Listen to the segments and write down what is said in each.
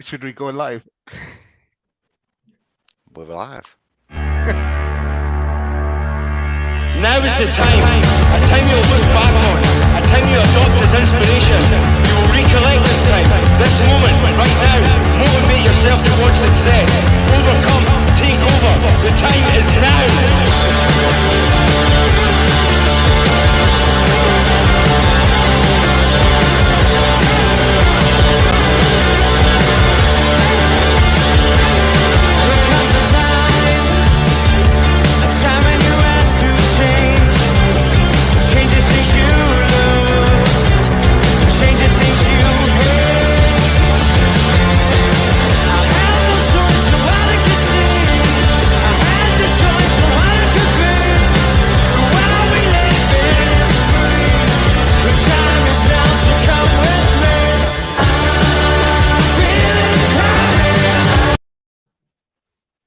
Should we go live? We're live. Now is the time, a time you'll look back on, a time you adopt as inspiration. You will recollect this time, this moment, right now. Motivate yourself towards success. Overcome, take over. The time is now.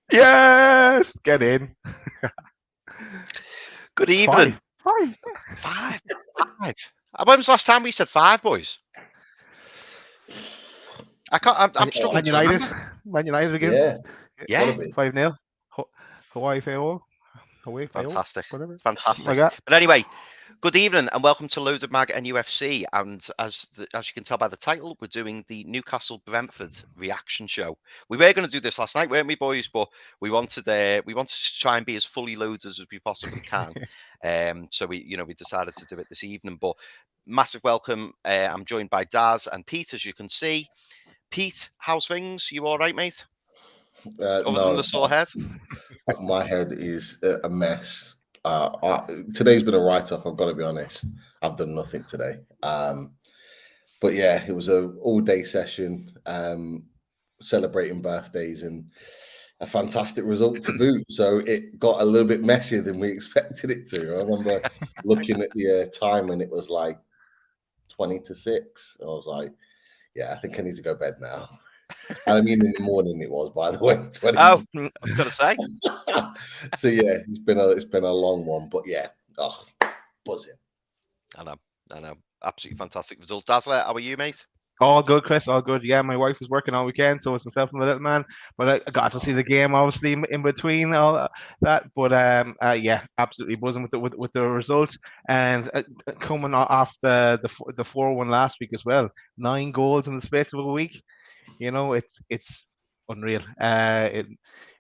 Yes, get in. Good evening. Five. When was the last time we said 5, boys? I can't. I'm struggling to remember. Man United again. Yeah. 5-0. Hawaii fail. Away fail. Fantastic. Whatever. Fantastic. Like that. But anyway, good evening and welcome to Loads of Mag NUFC. And as you can tell by the title, we're doing the Newcastle Brentford reaction show. We were going to do this last night, weren't we, boys? But we wanted to try and be as fully loaded as we possibly can. So we decided to do it this evening. But massive welcome. I'm joined by Daz and Pete, as you can see. Pete, how's things? You all right, mate? Other than the sore head? My head is a mess. Today's been a write-off, I've got to be honest. I've done nothing today. But yeah, it was an all-day session, celebrating birthdays and a fantastic result to boot. So it got a little bit messier than we expected it to. I remember looking at the time and it was like 20 to 6. I was like, yeah, I think I need to go to bed now. I mean, in the morning it was, by the way. 20 I was going to say. So yeah, it's been a long one, but yeah, buzzing. I know. Absolutely fantastic result. Dazzler, how are you, mate? All good, Chris. All good. Yeah, my wife was working all weekend, so it's myself and the little man. But I got to see the game, obviously, in between all that. But yeah, absolutely buzzing with the result, and coming off the 4-1 last week as well. 9 goals in the space of a week. You know, it's unreal.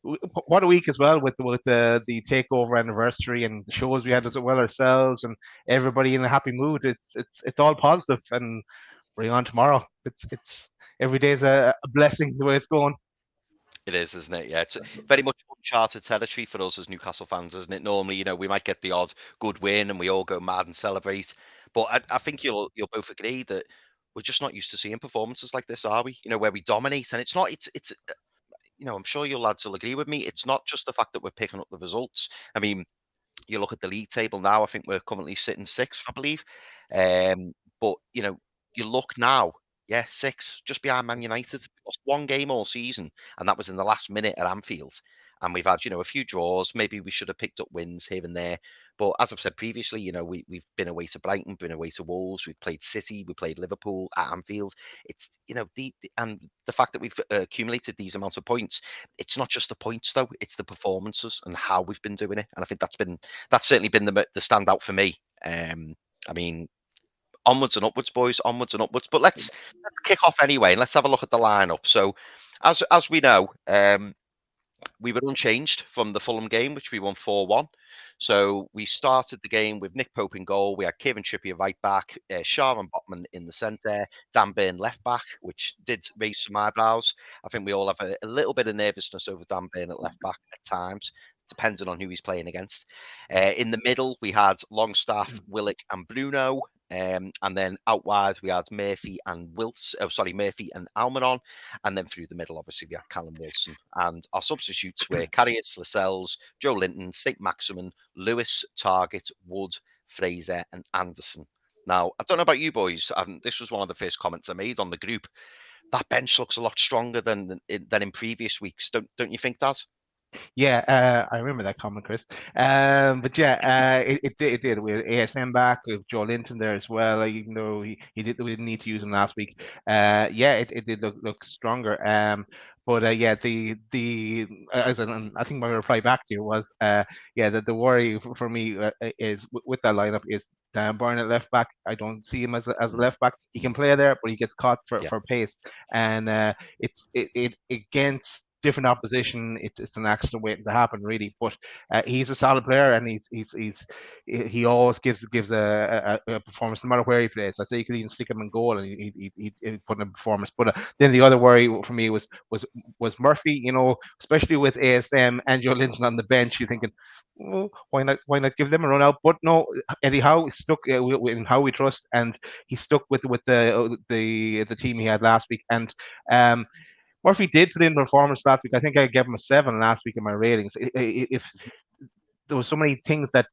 What a week as well with the takeover anniversary and the shows we had as well ourselves, and everybody in a happy mood. It's all positive, and bring on tomorrow. It's every day is a blessing the way it's going. It is, isn't it? Yeah, it's very much uncharted territory for us as Newcastle fans, isn't it? Normally, we might get the odd good win and we all go mad and celebrate. But I think you'll both agree that we're just not used to seeing performances like this, are we? Where we dominate, and it's not. It's I'm sure you lads will agree with me. It's not just the fact that we're picking up the results. I mean, you look at the league table now. I think we're currently sitting 6th, I believe. But you look now, yeah, 6, just behind Man United. We lost 1 game all season, and that was in the last minute at Anfield. And we've had, a few draws. Maybe we should have picked up wins here and there. But as I've said previously, we've been away to Brighton, been away to Wolves, we've played City, we played Liverpool at Anfield. It's, and the fact that we've accumulated these amounts of points, it's not just the points though, it's the performances and how we've been doing it. And I think that's certainly been the standout for me. I mean, onwards and upwards, boys, onwards and upwards. But let's kick off anyway, and let's have a look at the lineup. So, as we know, we were unchanged from the Fulham game, which we won 4-1. So we started the game with Nick Pope in goal. We had Kieran Trippier right back, Sharon Botman in the centre, Dan Burn left back, which did raise some eyebrows. I think we all have a little bit of nervousness over Dan Burn at left back at times, depending on who he's playing against. In the middle, we had Longstaff, Willett and Bruno. And then out wide we had Murphy and Murphy and Almiron, and then through the middle obviously we had Callum Wilson, and our substitutes were Carriers, Lascelles, Joe Linton, St Maximin, Lewis, Target, Wood, Fraser and Anderson. Now I don't know about you boys, this was one of the first comments I made on the group. That bench looks a lot stronger than in previous weeks, don't you think, Daz? Yeah, I remember that comment, Chris. But yeah, it did with ASM back, with Joe Linton there as well. Even though we didn't need to use him last week. Yeah, it did look stronger. But yeah, I think my reply back to you was yeah, that the worry for me is with that lineup is Dan Burn at left back. I don't see him as a left back. He can play there, but he gets caught for pace, and it against different opposition, it's an accident waiting to happen, really. But he's a solid player, and he always gives a performance no matter where he plays. I say you could even stick him in goal, and he'd put in a performance. But then the other worry for me was Murphy. You know, especially with ASM and Joe Linton on the bench, you're thinking, well, why not give them a run out? But no, Eddie Howe stuck in how we trust, and he stuck with the team he had last week, and Murphy did put in performance last week. I think I gave him a 7 last week in my ratings. If there was so many things that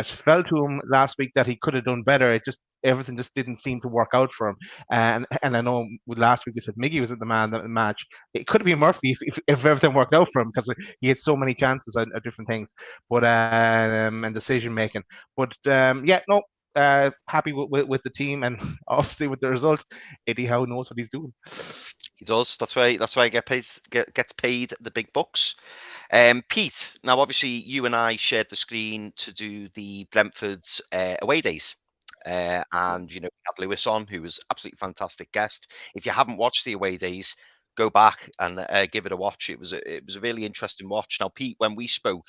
fell to him last week that he could have done better, everything just didn't seem to work out for him. And I know with last week we said Miggy was at the man of the match. It could have been Murphy if everything worked out for him, because he had so many chances at different things, but and decision making. But yeah, no. Happy with the team, and obviously with the result. Eddie Howe knows what he's doing. He does. That's why he gets paid the big bucks. Pete, now obviously you and I shared the screen to do the Brentford's away days. And you know, we had Lewis on, who was absolutely fantastic guest. If you haven't watched the away days, go back and give it a watch. It was a really interesting watch. Now, Pete, when we spoke,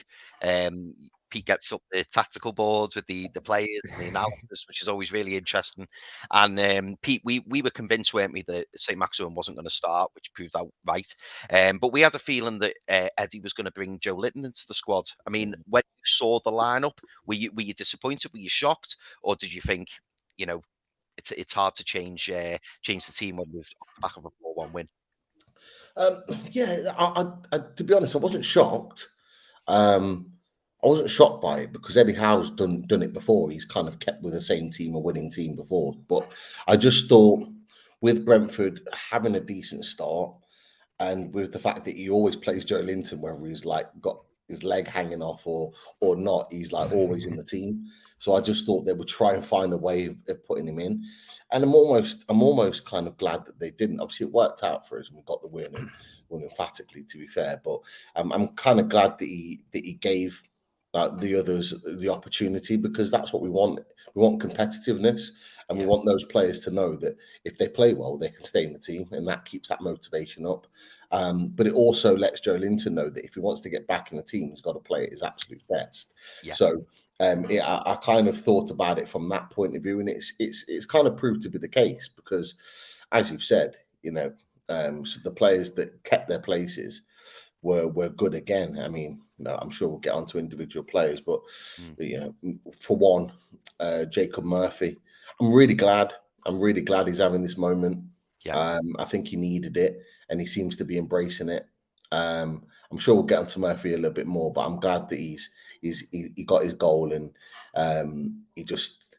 Pete gets up the tactical boards with the players and the analysis, which is always really interesting. And Pete, we were convinced, weren't we, that St. Maximin wasn't going to start, which proved out right. But we had a feeling that Eddie was going to bring Joe Linton into the squad. I mean, when you saw the lineup, were you disappointed? Were you shocked, or did you think, you know, it's hard to change the team when we're off the back of a 4-1 win? Yeah, I to be honest, I wasn't shocked. I wasn't shocked by it because Eddie Howe's done it before. He's kind of kept with the same team, a winning team before. But I just thought with Brentford having a decent start, and with the fact that he always plays Joe Linton, whether he's like got his leg hanging off or not, he's like always in the team. So I just thought they would try and find a way of putting him in. And I'm almost kind of glad that they didn't. Obviously, it worked out for us and we got the win, and won emphatically, to be fair. But I'm kind of glad that he gave the others the opportunity, because that's what we want. We want competitiveness, and we want those players to know that if they play well, they can stay in the team, and that keeps that motivation up. But it also lets Joe Linton know that if he wants to get back in the team, he's got to play at his absolute best. Yeah. So I kind of thought about it from that point of view, and it's kind of proved to be the case, because, as you've said, you know, so the players that kept their places were good again. I mean, no, I'm sure we'll get on to individual players, but you know, for one, Jacob Murphy, I'm really glad he's having this moment. Yeah. I think he needed it, and he seems to be embracing it. I'm sure we'll get onto Murphy a little bit more, but I'm glad that he got his goal, and he just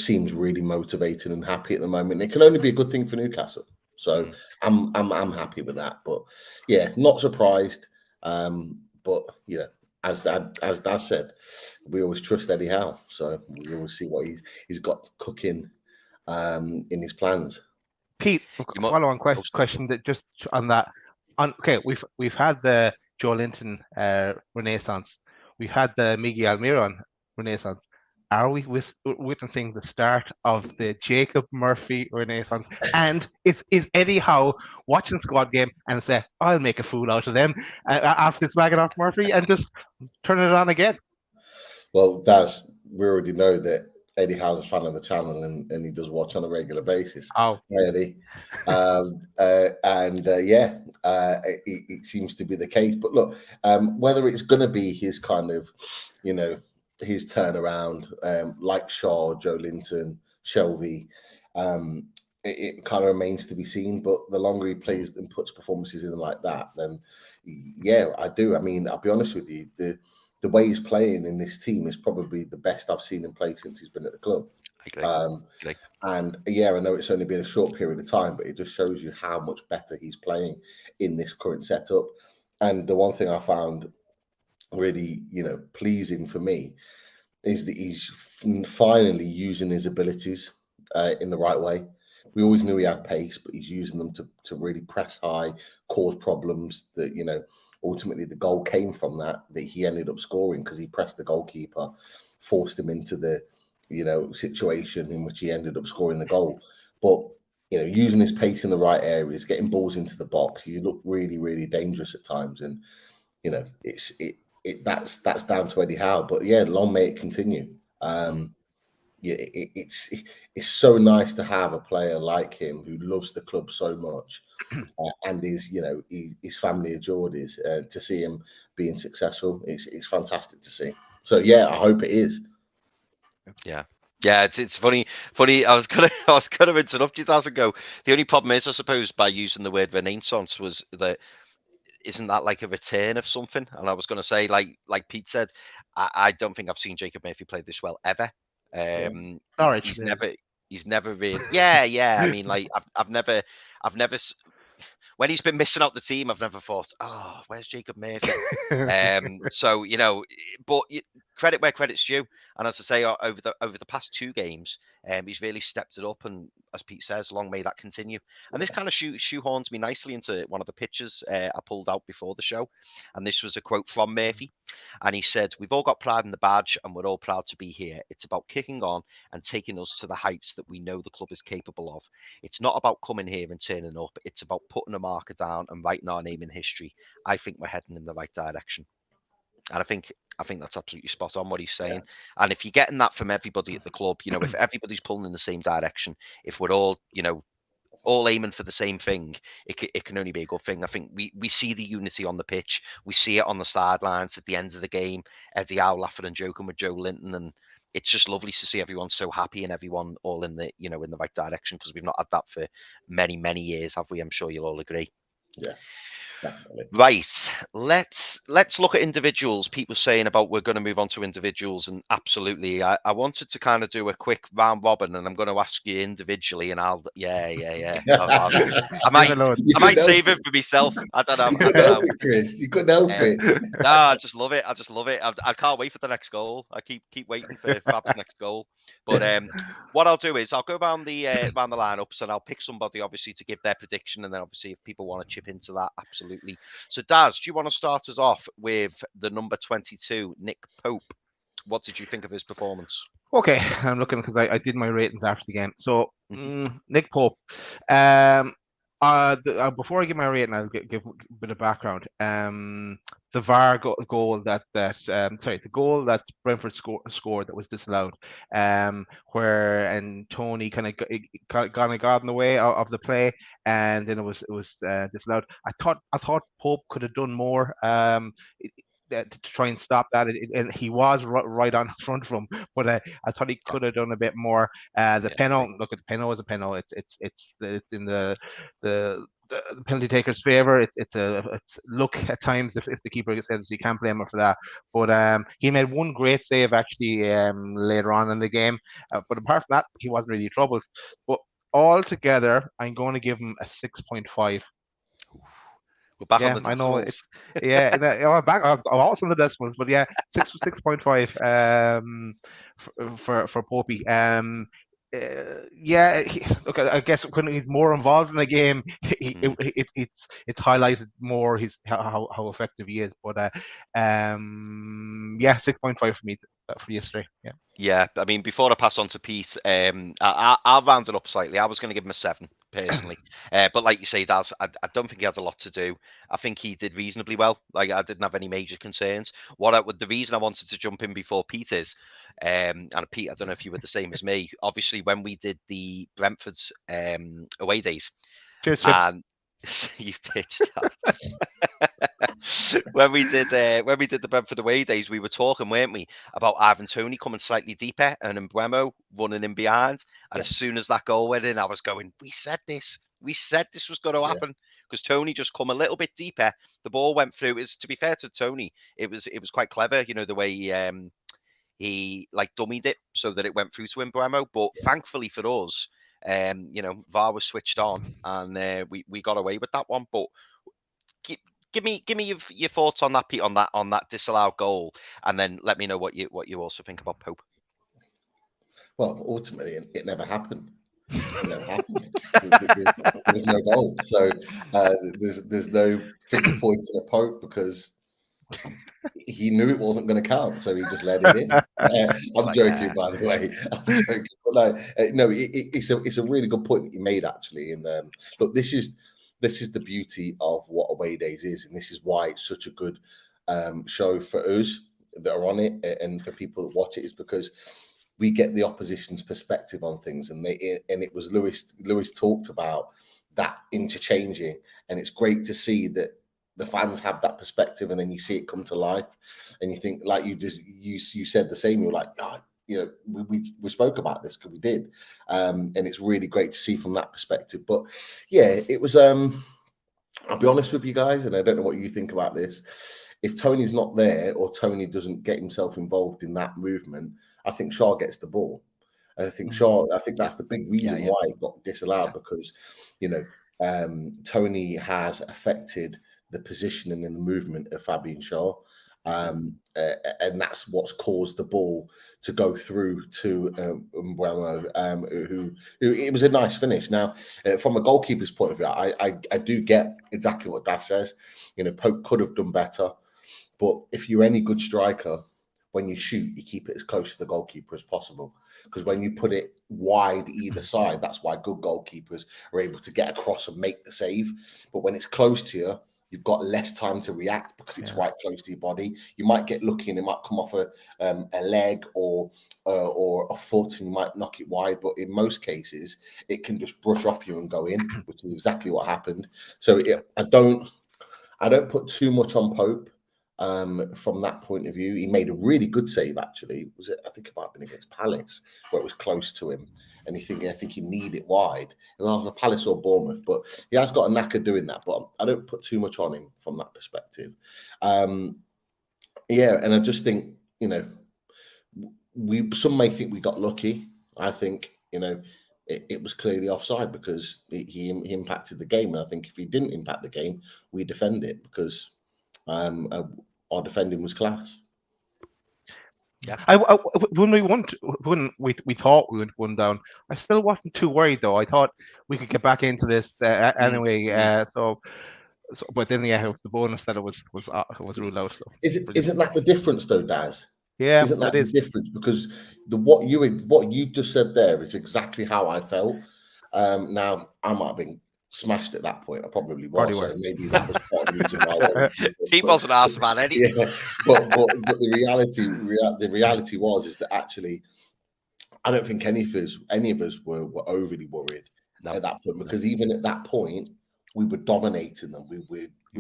seems really motivated and happy at the moment. It can only be a good thing for Newcastle. So I'm happy with that. But yeah, not surprised. But you know, as Dad said, we always trust Eddie Howe, so we always see what he's got cooking in his plans. Pete, follow-on question that just on that. Okay, we've had the Joe Linton renaissance. We've had the Miggy Almiron renaissance. Are we witnessing the start of the Jacob Murphy renaissance? And is Eddie Howe watching squad game and say, I'll make a fool out of them after slagging off Murphy, and just turn it on again? Well, we already know that Eddie Howe's a fan of the channel, and he does watch on a regular basis. Oh, Eddie. It seems to be the case. But look, whether it's going to be his kind of, you know, his turnaround, like Shaw, Joe Linton, Shelby, it kind of remains to be seen. But the longer he plays and puts performances in like that, then yeah, I do. I mean, I'll be honest with you, the way he's playing in this team is probably the best I've seen him play since he's been at the club. And yeah, I know it's only been a short period of time, but it just shows you how much better he's playing in this current setup. And the one thing I found really, pleasing for me is that he's finally using his abilities in the right way. We always knew he had pace, but he's using them to really press high, cause problems that, ultimately the goal came from that he ended up scoring because he pressed the goalkeeper, forced him into the, situation in which he ended up scoring the goal. But, using his pace in the right areas, getting balls into the box, you look really, really dangerous at times. And, that's down to Eddie Howe. But yeah, long may it continue. It's so nice to have a player like him who loves the club so much, and his family adored his. To see him being successful, it's fantastic to see. So yeah, I hope it is. Yeah. Yeah, it's funny. I was gonna interrupt you that and go. The only problem is, I suppose, by using the word renaissance was that isn't that like a return of something? And I was gonna say, like Pete said, I don't think I've seen Jacob Murphy play this well ever. He's never really. Yeah. I mean, like I've never. When he's been missing out the team, I've never thought, oh, where's Jacob Murphy? So but credit where credit's due. And as I say, over the past 2 games, he's really stepped it up. And as Pete says, long may that continue. And this kind of shoehorns me nicely into one of the pictures I pulled out before the show. And this was a quote from Murphy. And he said, "We've all got pride in the badge and we're all proud to be here. It's about kicking on and taking us to the heights that we know the club is capable of. It's not about coming here and turning up. It's about putting a marker down and writing our name in history. I think we're heading in the right direction." And I think that's absolutely spot on what he's saying. Yeah. And if you're getting that from everybody at the club, if everybody's pulling in the same direction, if we're all, all aiming for the same thing, it can only be a good thing. I think we see the unity on the pitch. We see it on the sidelines at the end of the game. Eddie Howe laughing and joking with Joe Linton, and it's just lovely to see everyone so happy and everyone all in the in the right direction, because we've not had that for many years, have we? I'm sure you'll all agree. Yeah. Definitely. Right, let's look at individuals. Pete was saying about we're going to move on to individuals, and absolutely, I wanted to kind of do a quick round robin, and I'm going to ask you individually, and I'll I might save it for myself. I don't know. Chris, you couldn't help it. No, I just love it. I can't wait for the next goal. I keep waiting for Fab's next goal. But what I'll do is I'll go around the lineups, and I'll pick somebody obviously to give their prediction, and then obviously if people want to chip into that, absolutely. So Daz, do you want to start us off with the number 22, Nick Pope? What did you think of his performance? Okay, I'm looking because I did my ratings after the game. So Nick Pope, before I give my rating, I'll give a bit of background. The VAR goal the goal that Brentford scored that was disallowed, where Tony kind of got in the way of the play, and then it was disallowed. I thought Pope could have done more to try and stop that, and he was right on front from him, but I thought he could have done a bit more. The penalty, look, at the penalty was a penalty. It's in the penalty taker's favor. It's look at times if the keeper says, so you can't blame him for that. But he made one great save actually later on in the game. But apart from that, he wasn't really troubled. But altogether, I'm going to give him a 6.5. We're back on the decimals. I'm back. I'm also on the decimals, but yeah, 6.5 for Popey. Look, I guess when he's more involved in the game, it's highlighted more how effective he is. But 6.5 for me for yesterday. Yeah. I mean, before I pass on to Pete, I'll round it up slightly. I was going to give him a 7 personally, but like you say, Daz, I don't think he had a lot to do. I think he did reasonably well. Like, I didn't have any major concerns. The reason I wanted to jump in before Pete is, and Pete, I don't know if you were the same as me. Obviously, when we did the Brentford's away days, cheers, and you pitched that. when we did the Brentford away days, we were talking, weren't we, about Ivan Toney coming slightly deeper and NEWBRE running in behind. And as soon as that goal went in, I was going, we said this was going to happen, because Toney just come a little bit deeper. The ball went through. To be fair to Toney, it was quite clever, the way he like dummied it so that it went through to NEWBRE. But thankfully for us, VAR was switched on, and we got away with that one. But give me your thoughts on that, Pete, on that disallowed goal, and then let me know what you also think about Pope. Well, ultimately, it never happened. It never happened. There was no goal, so there's no finger pointing at Pope because he knew it wasn't going to count, so he just let it in. I'm joking, by the way. I'm joking, but no, it's a really good point that you made actually. And look, this is the beauty of what away days is, and this is why it's such a good show for us that are on it and for people that watch it, is because we get the opposition's perspective on things, and it was Lewis talked about that interchanging, and it's great to see that the fans have that perspective, and then you see it come to life, and you think, like you said the same. You're like, oh, we spoke about this because we did, and it's really great to see from that perspective. But yeah, it was. I'll be honest with you guys, and I don't know what you think about this. If Tony's not there, or Tony doesn't get himself involved in that movement, I think Shaw gets the ball. I think that's the big reason why it got disallowed, because Tony has affected the positioning and the movement of Fabian Sharp, and that's what's caused the ball to go through to who it was a nice finish. Now, from a goalkeeper's point of view, I do get exactly what Daz says. Pope could have done better, but if you're any good striker, when you shoot, you keep it as close to the goalkeeper as possible, because when you put it wide either side, that's why good goalkeepers are able to get across and make the save. But when it's close to you, you've got less time to react because it's right close to your body. You might get lucky and it might come off a leg or a foot, and you might knock it wide. But in most cases, it can just brush off you and go in, which is exactly what happened. So I don't put too much on Pope. From that point of view, he made a really good save. Actually, I think it might have been against Palace, where it was close to him, and I think he need it wide. It was either Palace or Bournemouth, but he has got a knack of doing that. But I don't put too much on him from that perspective. And I just think some may think we got lucky. I think it was clearly offside because he impacted the game, and I think if he didn't impact the game, we defend it because our defending was class. Yeah, when we thought we went 1 down, I still wasn't too worried though. I thought we could get back into this anyway. So, but then it was the bonus that it was ruled out. So isn't that the difference though, Daz? Yeah, isn't that the difference? Because what you just said there is exactly how I felt. Now I might have been smashed at that point. I probably was. So maybe that was part of the reason why he wasn't asked about anything. Yeah, but the reality was that actually I don't think any of us were overly worried at that point, because even at that point we were dominating them. We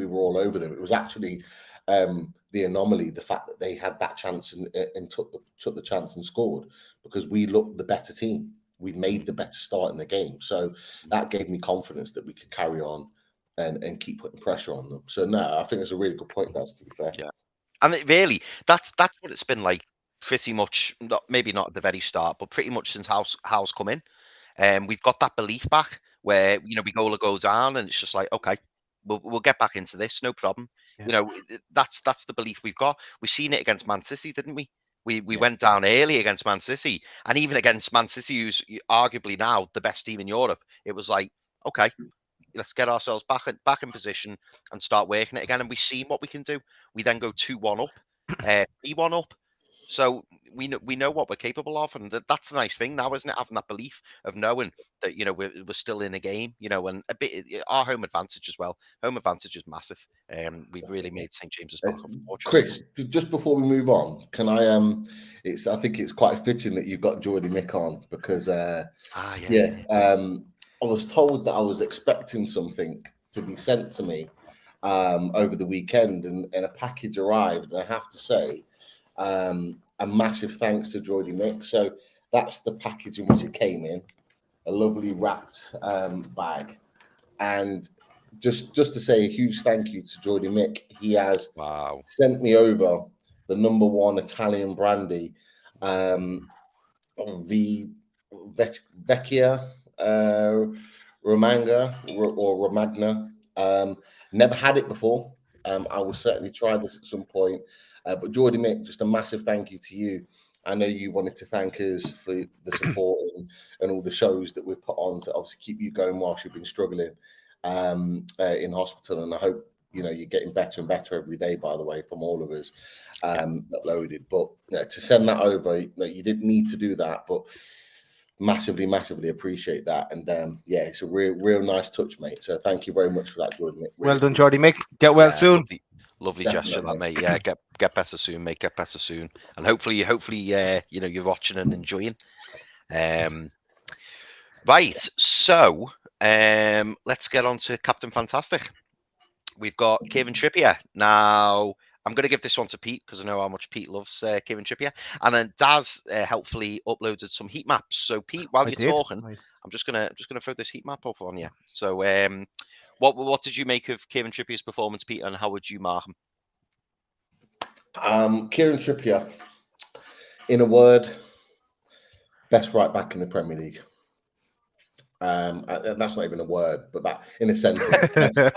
were all over them. It was actually the anomaly, the fact that they had that chance and took the chance and scored, because we looked the better team. We made the better start in the game. So that gave me confidence that we could carry on and keep putting pressure on them. So no, I think it's a really good point, guys, to be fair. Yeah. And really, that's what it's been like pretty much, maybe not at the very start, but pretty much since House come in. We've got that belief back where, we go down and it's just like, okay, we'll get back into this, no problem. Yeah. That's the belief we've got. We've seen it against Man City, didn't we? We went down early against Man City, and even against Man City, who's arguably now the best team in Europe, it was like, okay, let's get ourselves back in position and start working it again. And we've seen what we can do. We then go 2-1 up, 3-1 up. So we know what we're capable of, and that's the nice thing now, isn't it? Having that belief of knowing that we're still in a game, and a bit our home advantage as well. Home advantage is massive. We've really made St James's Park. Chris, just before we move on, can I? I think it's quite fitting that you've got Geordie Mick on, because I was told that I was expecting something to be sent to me over the weekend, and a package arrived, and I have to say, a massive thanks to Geordie Mick. So that's the package in which it came in, a lovely wrapped bag. And just to say a huge thank you to Geordie Mick. He has sent me over the #1 Italian brandy, Vecchia Romagna. Never had it before. I will certainly try this at some point. But Geordie Mick, just a massive thank you to you. I know you wanted to thank us for the support and all the shows that we've put on to obviously keep you going whilst you've been struggling in hospital. And I hope, you know, you're getting better and better every day, by the way, from all of us uploaded. But to send that over, you didn't need to do that, but massively appreciate that. And it's a real nice touch, mate. So thank you very much for that, Jordan. Really well done, Geordie Mick. Get well soon. Lovely gesture, that, mate. Yeah, get better soon, mate. Get better soon, and hopefully, you know, you're watching and enjoying. Right, so let's get on to Captain Fantastic. We've got Kieran Trippier. Now, I'm going to give this one to Pete because I know how much Pete loves Kieran Trippier. And then Daz helpfully uploaded some heat maps. So Pete, while you're talking, nice. I'm just gonna throw this heat map up on you. So what did you make of Kieran Trippier's performance, Pete, and how would you mark him? Kieran Trippier, in a word, best right back in the Premier League. That's not even a word, but that in a sentence. That's right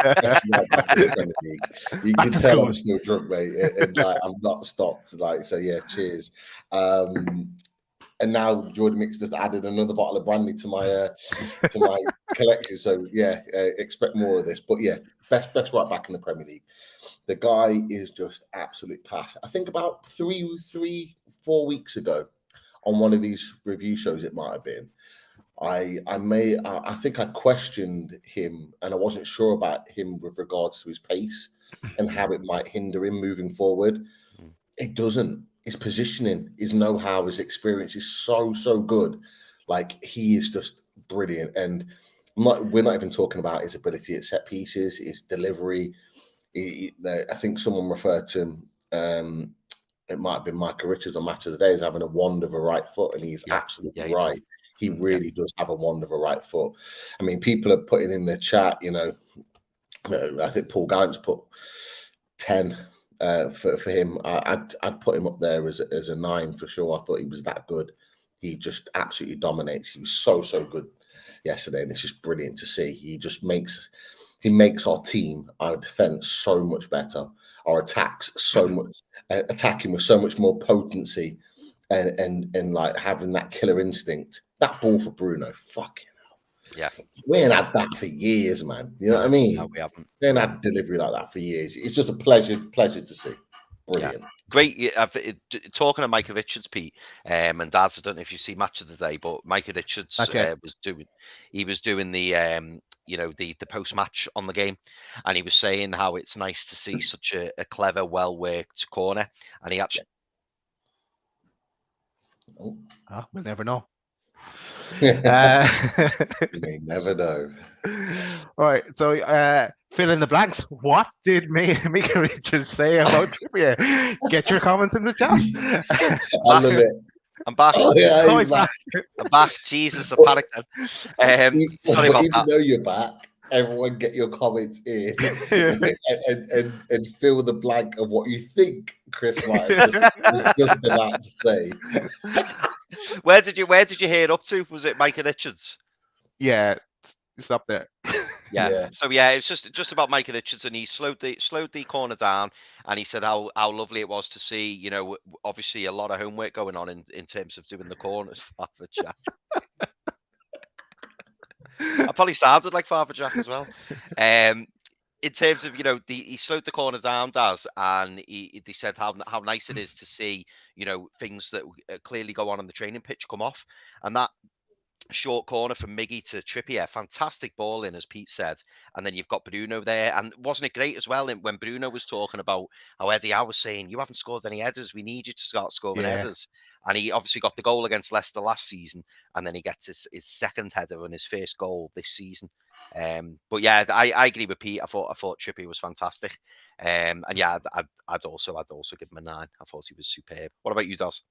back in the Premier League. You can tell I'm still drunk, mate, and like I'm not stopped. Like, so yeah, cheers. And now Jordan Mick's just added another bottle of brandy to my collection. So yeah, expect more of this. But yeah, best right back in the Premier League. The guy is just absolute class. I think about 4 weeks ago on one of these review shows, it might have been, I think I questioned him, and I wasn't sure about him with regards to his pace and how it might hinder him moving forward. It doesn't. His positioning, his know-how, his experience is so good. Like, he is just brilliant. And we're not even talking about his ability at set pieces, his delivery. I think someone referred to him, it might have been Michael Richards on Match of the Day, as having a wand of a right foot, and he's absolutely right. He really does have a wand of a right foot. I mean, people are putting in the chat, you know, I think Paul Gallant's put 10 for him. I'd put him up there as a 9 for sure. I thought he was that good. He just absolutely dominates. He was so good yesterday, and it's just brilliant to see. He makes our team, our defense, so much better. Our attacks attacking with so much more potency, and like having that killer instinct. That ball for Bruno, fucking hell. Yeah. We ain't had that for years, man. You know what I mean? No, we haven't. We ain't had delivery like that for years. It's just a pleasure to see. Brilliant. Yeah. Great. Talking to Micah Richards, Pete, and Daz, I don't know if you see Match of the Day, but Micah Richards was doing the you know, the post-match on the game, and he was saying how it's nice to see such a clever, well-worked corner, and he actually we'll never know. You may never know. All right, so fill in the blanks. What did Micah Richards say about Trippier? Get your comments in the chat. I love it. I'm back. Oh, yeah, I'm back. Jesus, I panicked then. Sorry about that. Even though you're back, everyone get your comments in and fill the blank of what you think Chris might have was just about to say. Where did you hear up to? Was it Micah Richards? Yeah, stop there. Yeah. So yeah, it's just about Micah Richards, and he slowed the corner down, and he said how lovely it was to see, you know, obviously a lot of homework going on in terms of doing the corners for Father Jack. I probably sounded like Father Jack as well. In terms of, you know, he slowed the corner down, Daz, and he said how nice it is to see, you know, things that clearly go on the training pitch come off, and that short corner from Miggy to Trippier, fantastic ball in, as Pete said, and then you've got Bruno there, and wasn't it great as well when Bruno was talking about how Eddie Howe was saying, you haven't scored any headers, we need you to start scoring headers, and he obviously got the goal against Leicester last season, and then he gets his second header and his first goal this season. But yeah, I agree with Pete. I thought Trippier was fantastic, and yeah, I'd also give him a 9. I thought he was superb. What about you, Daz?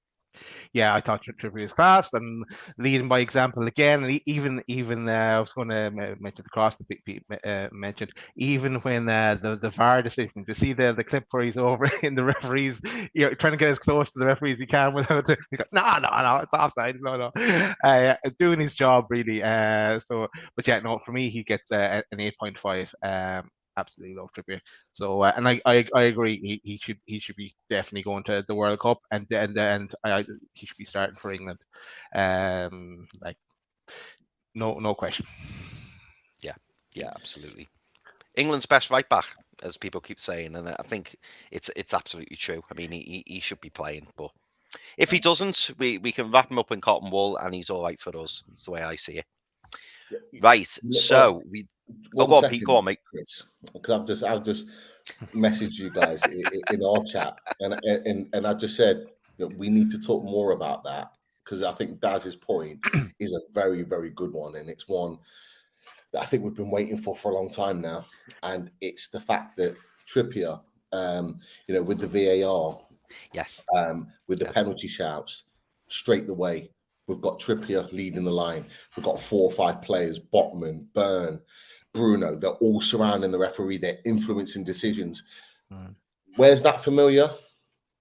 Yeah, I thought Trippier was class and leading by example again. And even I was going to mention the cross that Pete mentioned. Even when the VAR decision, you see the clip where he's over in the referees, you know, trying to get as close to the referee as he can without he goes, no, it's offside, no, doing his job really. But yeah, no, for me he gets an 8.5. absolutely love Trippier. So and I agree. He should be definitely going to the World Cup, and he should be starting for England. Like no question. Yeah, absolutely. England's best right back, as people keep saying, and I think it's absolutely true. I mean, he should be playing, but if he doesn't, we can wrap him up in cotton wool, and he's all right for us. That's the way I see it. Right. So we. One go on, second, Pete. Go on, mate. Chris, because I've just messaged you guys in our chat, and I just said that we need to talk more about that, because I think Daz's point is a very, very good one, and it's one that I think we've been waiting for a long time now, and it's the fact that Trippier, with the VAR, Yes, with the penalty shouts straight the way. We've got Trippier leading the line. We've got 4 or 5 players, Botman, Byrne, Bruno. They're all surrounding the referee. They're influencing decisions. Where's that familiar?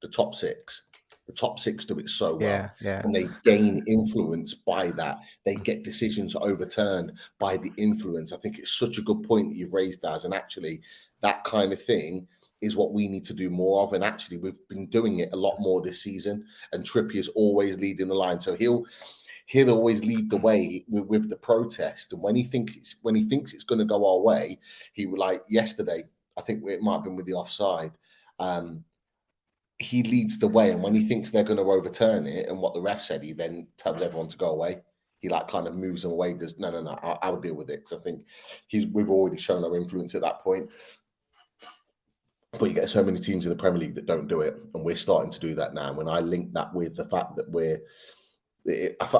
The top 6. The top 6 do it so well. Yeah. And they gain influence by that. They get decisions overturned by the influence. I think it's such a good point that you've raised, Daz. And actually, that kind of thing is what we need to do more of. And actually, we've been doing it a lot more this season. And Trippier's always leading the line. So he'll always lead the way with the protest. And when he thinks it's going to go our way, he would, like yesterday, I think it might have been with the offside. He leads the way, and when he thinks they're going to overturn it, and what the ref said, he then tells everyone to go away. He kind of moves them away. Goes, no, I'll deal with it. Because I think we've already shown our influence at that point. But you get so many teams in the Premier League that don't do it, and we're starting to do that now. And I link that with the fact that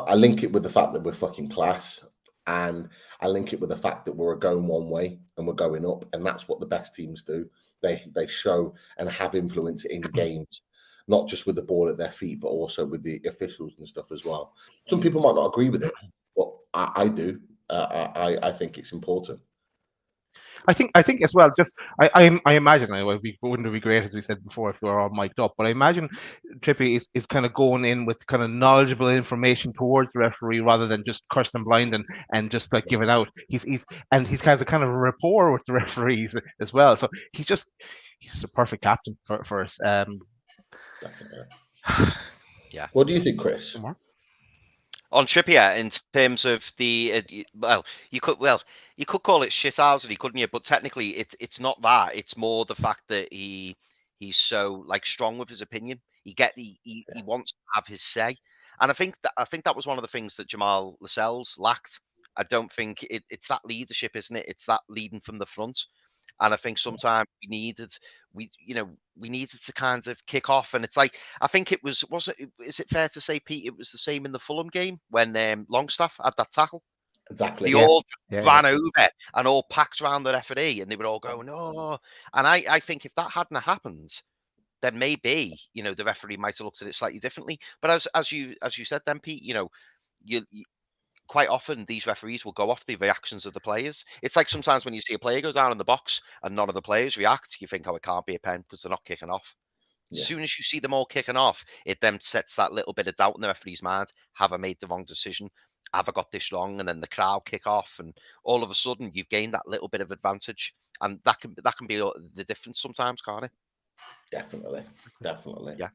I link it with the fact that we're fucking class, and I link it with the fact that we're going one way and we're going up, and that's what the best teams do. They show and have influence in games, not just with the ball at their feet, but also with the officials and stuff as well. Some people might not agree with it, but I do. I think it's important. I think as well. Just I imagine it wouldn't be great, as we said before, if we were all mic'd up. But I imagine Trippier is kind of going in with kind of knowledgeable information towards the referee, rather than just cursing him blind and just like giving out. He's kind of a rapport with the referees as well. So he's just a perfect captain for us. Definitely. Yeah. What do you think, Chris? On Trippier, in terms of the you could call it shithousery, couldn't you? But technically, it's not that. It's more the fact that he's so strong with his opinion. He wants to have his say, and I think that was one of the things that Jamal Lascelles lacked. I don't think it's that leadership, isn't it? It's that leading from the front. And I think sometimes we needed to kind of kick off. And it's like, I think is it fair to say, Pete, it was the same in the Fulham game when Longstaff had that tackle? Exactly. They all ran over and all packed around the referee, and they were all going, oh. And I think if that hadn't happened, then maybe, the referee might have looked at it slightly differently. But as you said then, Pete, you quite often these referees will go off the reactions of the players. It's like sometimes when you see a player goes down in the box and none of the players react, you think, oh, it can't be a pen because they're not kicking off. Yeah. As soon as you see them all kicking off, it then sets that little bit of doubt in the referee's mind. Have I made the wrong decision? Have I got this wrong? And then the crowd kick off, and all of a sudden you've gained that little bit of advantage, and that can be the difference sometimes, can't it? Definitely. Yeah.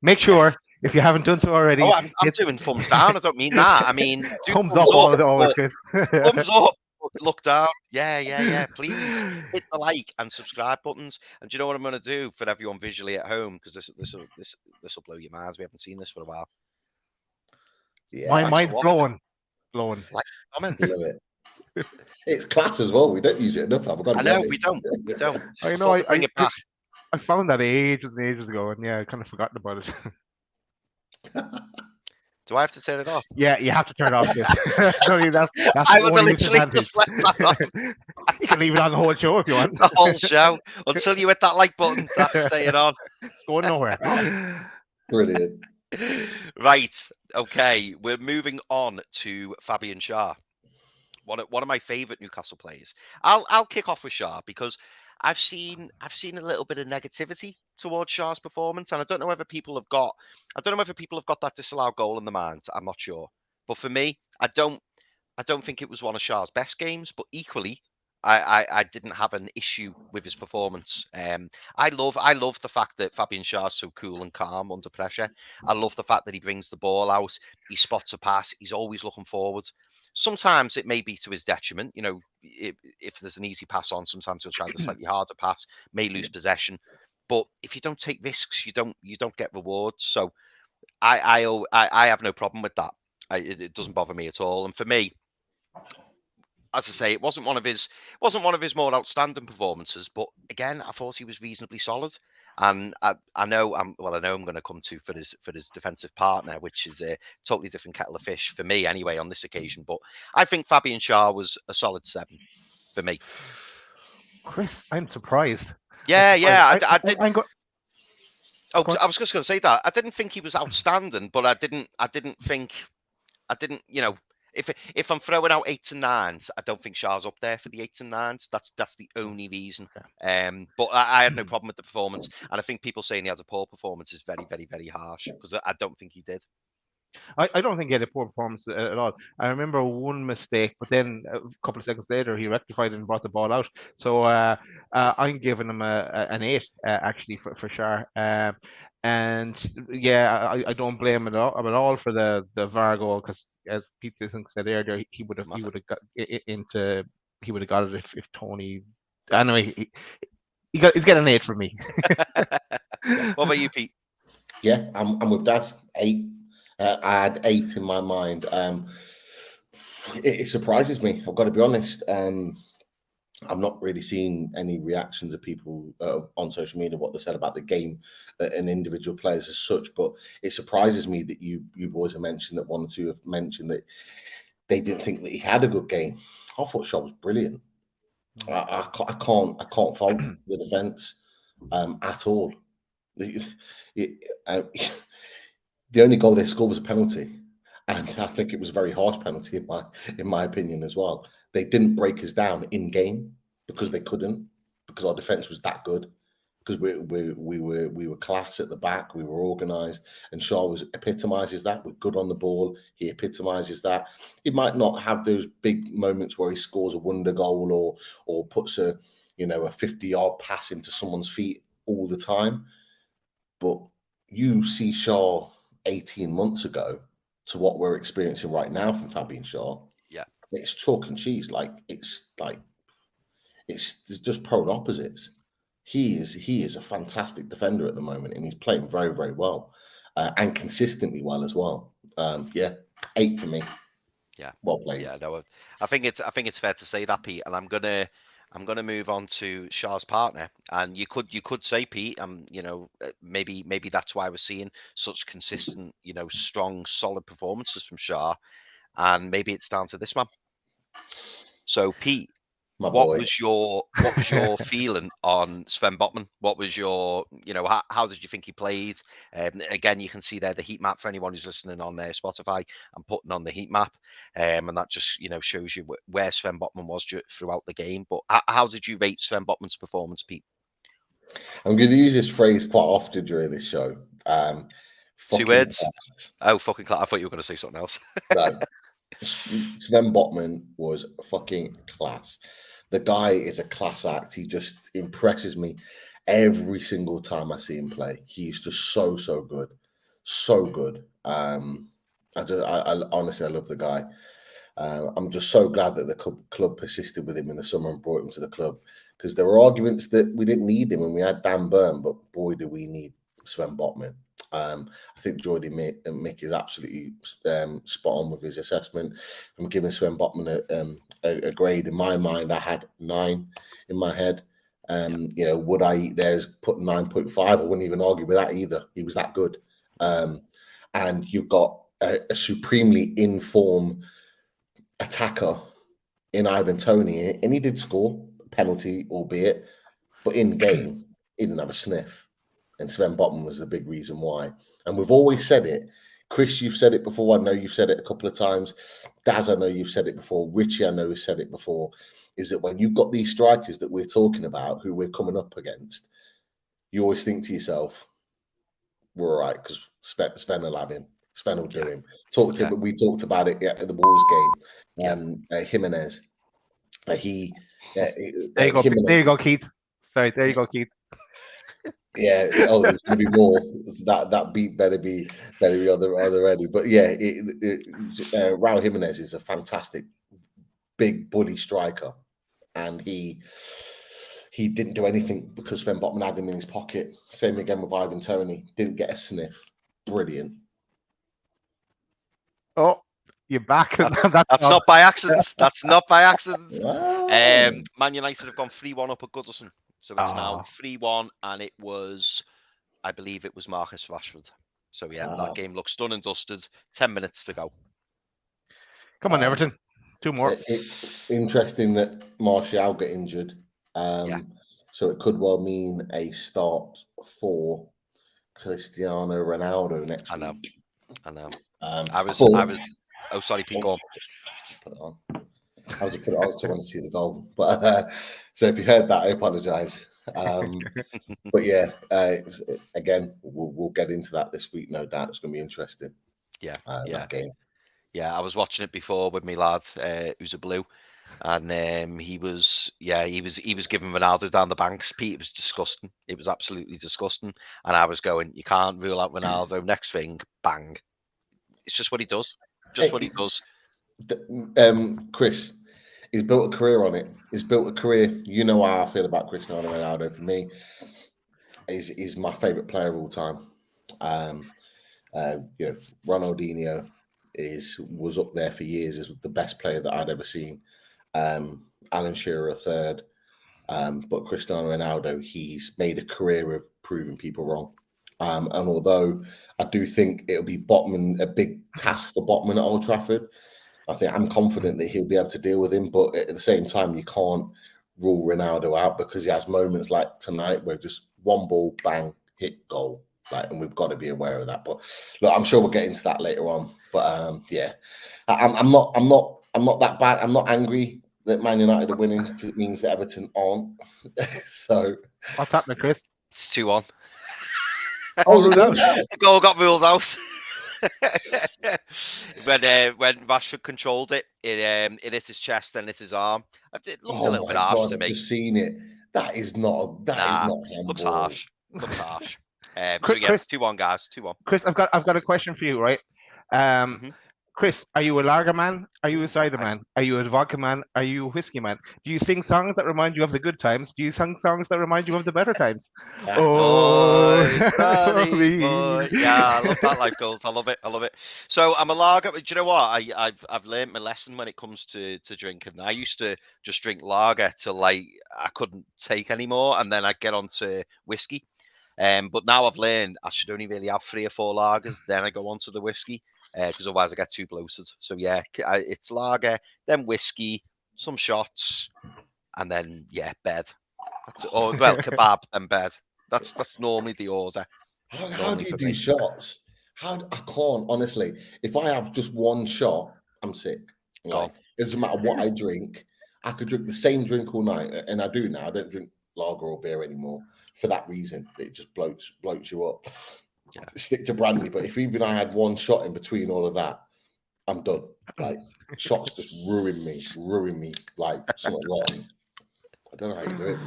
Make sure, if you haven't done so already. Oh, I'm doing thumbs down. I don't mean that. I mean thumbs up. Always good. Thumbs up. Look down. Yeah. Please hit the like and subscribe buttons. And do you know what I'm going to do for everyone visually at home? Because this will blow your minds. We haven't seen this for a while. Yeah, mine's blowing. Like comment. Love it. It's class as well. We don't use it enough. I know we don't. I know. Bring it back. I found that ages and ages ago, and I kind of forgotten about it. Do I have to turn it off? Yeah, you have to turn it off. That's I would have literally just left that off. You can leave it on the whole show if you want. The whole show. Until you hit that like button, that's staying on. It's going nowhere. Brilliant. Right. Okay. We're moving on to Fabian Sharp. One of my favourite Newcastle players. I'll kick off with Sharp because I've seen a little bit of negativity towards Sharp's performance, and I don't know whether people have got that disallowed goal in the mind. I'm not sure, but for me, I don't think it was one of Sharp's best games. But equally, I didn't have an issue with his performance. I love the fact that Fabian Sharp's so cool and calm under pressure. I love the fact that he brings the ball out, he spots a pass, he's always looking forward. Sometimes it may be to his detriment. You know, if there's an easy pass on, sometimes he'll try the slightly harder pass, may lose possession. But if you don't take risks, you don't get rewards. So I have no problem with that. It doesn't bother me at all. And for me, as I say, it wasn't one of his more outstanding performances, but again, I thought he was reasonably solid. And I know I'm going to come to for his defensive partner, which is a totally different kettle of fish for me anyway on this occasion. But I think Fabian Sharp was a solid 7 for me. Chris, I'm surprised. Yeah, I did. I was just going to say that I didn't think he was outstanding, but I didn't think. You know, if I'm throwing out 8s and 9s, I don't think Sharp's up there for the 8s and 9s. That's the only reason. But I had no problem with the performance, and I think people saying he had a poor performance is very, very, very harsh because I don't think he did. I don't think he had a poor performance at all. I remember one mistake, but then a couple of seconds later he rectified and brought the ball out. So I'm giving him an 8 actually for sure. And yeah, I don't blame him at all for the VAR goal, because as Peter said earlier, he would have got it if Tony. Anyway, he's getting an 8 from me. What about you, Pete? Yeah, I'm with Dad. 8. I had 8 in my mind. It surprises me. I've got to be honest. I'm not really seeing any reactions of people on social media, what they said about the game and individual players as such. But it surprises me that you boys have mentioned that 1 or 2 have mentioned that they didn't think that he had a good game. I thought Shaw was brilliant. I can't fault the defence at all. The only goal they scored was a penalty, and I think it was a very harsh penalty in my opinion as well. They didn't break us down in game because they couldn't, because our defence was that good, because we were class at the back, we were organised, and Shaw epitomises that. We're good on the ball. He epitomises that. He might not have those big moments where he scores a wonder goal or puts a 50-yard pass into someone's feet all the time, but you see Shaw 18 months ago to what we're experiencing right now from Fabian Sharp. Yeah, it's chalk and cheese. It's just polar opposites. He is a fantastic defender at the moment, and he's playing very, very well and consistently well as well. 8 for me. Yeah, well played. Yeah, no, I think it's fair to say that, Pete, and I'm gonna move on to Sharp's partner, and you could say, Pete, maybe that's why we're seeing such consistent, strong, solid performances from Sharp, and maybe it's down to this man. So, Pete, what was your feeling on Sven Botman? What was your, how did you think he played? Again, you can see there the heat map for anyone who's listening on Spotify. I'm putting on the heat map, and that just shows you where Sven Botman was throughout the game. But how did you rate Sven Botman's performance, Pete? I'm going to use this phrase quite often during this show. 2 words. Class. Oh, fucking class! I thought you were going to say something else. No. Sven Botman was fucking class. The guy is a class act. He just impresses me every single time I see him play. He's just so good, so good. I honestly, I love the guy. I'm just so glad that the club persisted with him in the summer and brought him to the club, because there were arguments that we didn't need him and we had Dan Burn, but boy, do we need Sven Botman. I think Jordy Mick is absolutely spot on with his assessment. I'm giving Sven Botman a grade. In my mind, I had 9 in my head. Would I eat theirs, put 9.5? I wouldn't even argue with that either. He was that good. And you've got a supremely in-form attacker in Ivan Toney, and he did score a penalty, albeit, but in game, he didn't have a sniff. And Sven Botman was the big reason why. And we've always said it. Chris, you've said it before. I know you've said it a couple of times. Daz, I know you've said it before. Richie, I know has said it before. Is that when you've got these strikers that we're talking about, who we're coming up against, you always think to yourself, we're all right, because Sven will have him. Sven will do him. We talked about it at the Wolves game. Jimenez. He, There you go. him and There you go, Keith. Sorry, there you go, Keith. yeah. Oh, there's going to be more. That beat better be on the ready. But yeah, Raul Jimenez is a fantastic big bully striker, and he didn't do anything because Sven Botman had him in his pocket. Same again with Ivan Toney. Didn't get a sniff. Brilliant. Oh, you're back. That's not by accident. That's not by accident. Wow. Man United have gone 3-1 up at Goodison. So it's now 3-1, and it was, I believe it was Marcus Rashford. So yeah, that game looks done and dusted. 10 minutes to go. Come on, Everton. 2 more. Interesting that Martial got injured. So it could well mean a start for Cristiano Ronaldo next week. I know. I was. Oh, sorry, Pete. Go on. Put it on. I was just put it on because I want to see the goal. But so if you heard that, I apologise. But yeah, again, we'll get into that this week. No doubt, it's going to be interesting. That game. Yeah, I was watching it before with my lad, who's a blue, and he was giving Ronaldo down the banks. Pete, it was disgusting. It was absolutely disgusting. And I was going, you can't rule out Ronaldo. Next thing, bang. It's just what he does. What he does. Chris, he's built a career on it. He's built a career. You know how I feel about Cristiano Ronaldo. For me, he's my favourite player of all time. Ronaldinho was up there for years as the best player that I'd ever seen. Alan Shearer a third. But Cristiano Ronaldo, he's made a career of proving people wrong. And although I do think it'll be a big task for Botman at Old Trafford, I'm confident that he'll be able to deal with him. But at the same time, you can't rule Ronaldo out because he has moments like tonight where just one ball, bang, hit, goal. And we've got to be aware of that. But look, I'm sure we'll get into that later on. But I'm not that bad. I'm not angry that Man United are winning because it means that Everton aren't. So what's happening, Chris? It's 2-1. The goal got ruled out. when Rashford controlled it hit his chest, then hit his arm. It looked a little bit harsh to me. I've just seen it. That is not handball. Looks harsh. So Chris, 2-1, guys. 2-1. Chris, I've got a question for you, right? Chris, are you a lager man? Are you a cider man? Are you a vodka man? Are you a whiskey man? Do you sing songs that remind you of the good times? Do you sing songs that remind you of the better times? Yeah, I love that life goals. I love it. So I'm a lager. Do you know what? I've learned my lesson when it comes to drinking. I used to just drink lager till I couldn't take anymore, and then I'd get on to whiskey. But now I've learned I should only really have 3 or 4 lagers, then I go on to the whiskey. Because otherwise I get too bloated. So yeah, it's lager, then whiskey, some shots, and then bed. Kebab, then bed. That's normally the order. How do you do shots? I can't, honestly. If I have just one shot, I'm sick. It doesn't matter what I drink. I could drink the same drink all night, and I do now. I don't drink lager or beer anymore for that reason. It just bloats you up. Stick to brandy, but if even I had one shot in between all of that, I'm done. Like shots just ruin me like something wrong. I don't know how you do it.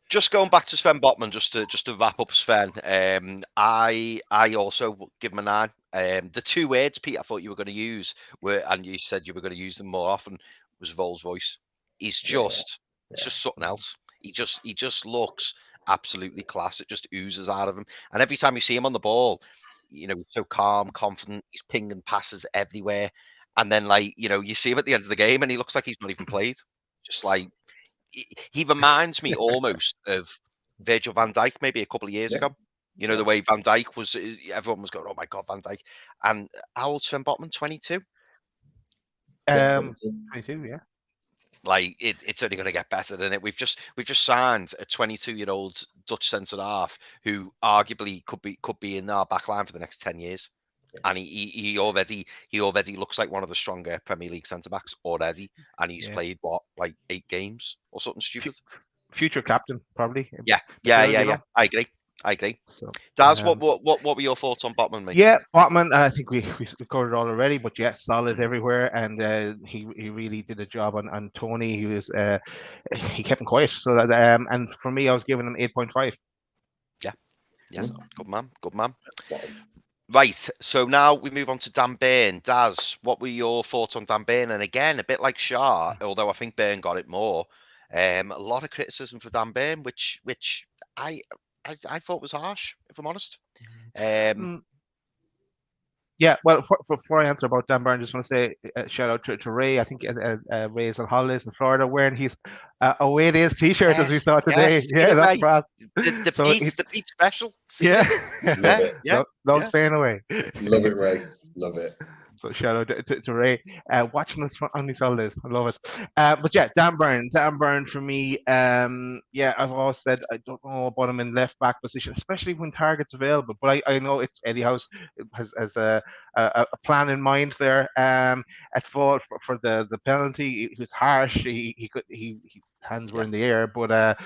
Just going back to Sven Botman, just to wrap up Sven. I also give him a 9. The 2 words, Pete, I thought you were going to use and you said you were going to use them more often, was Vol's voice. He's just it's just something else. He just looks absolutely class. It just oozes out of him, and every time you see him on the ball, he's so calm, confident. He's pinging passes everywhere, and then you see him at the end of the game, and he looks like he's not even played. Just like he reminds me almost of Virgil van Dijk maybe a couple of years ago. The way Van Dijk was, everyone was going, "Oh my God, Van Dijk!" And how old's Sven Botman? 22. 22, yeah. It's only going to get better than it. We've just signed a 22-year-old Dutch centre half who arguably could be in our back line for the next 10 years, and he already looks like one of the stronger Premier League centre backs already, and he's played 8 games or something stupid. Future captain, probably. Yeah. I agree. I agree. So, Daz, what were your thoughts on Botman, mate? yeah, Botman, I think we covered it all already, but yeah, solid everywhere, and he really did a job on Tony. He kept him quiet. So that and for me, I was giving him 8.5. Yeah, good man. Right, so now we move on to Dan Burn. Daz, what were your thoughts on Dan Burn? And again, a bit like Shah, although I think Burn got it more. A lot of criticism for Dan Burn, which I thought was harsh, if I'm honest. Yeah, well, before I answer about Dan Burn, I just want to say shout out to Ray. I think Ray is on holidays in Florida wearing his away days T-shirt as we saw today. Yeah, that's right. The Pete special. Yeah, Love it. Those staying away. Love it, Ray. Love it. So shout out to Ray watching us on these holidays. I love it. But yeah, Dan Burn for me. Yeah, I've always said I don't know about him in left back position, especially when targets available. But I know it's Eddie House has a plan in mind there. At fault for the penalty, it was harsh. He hands were in the air, but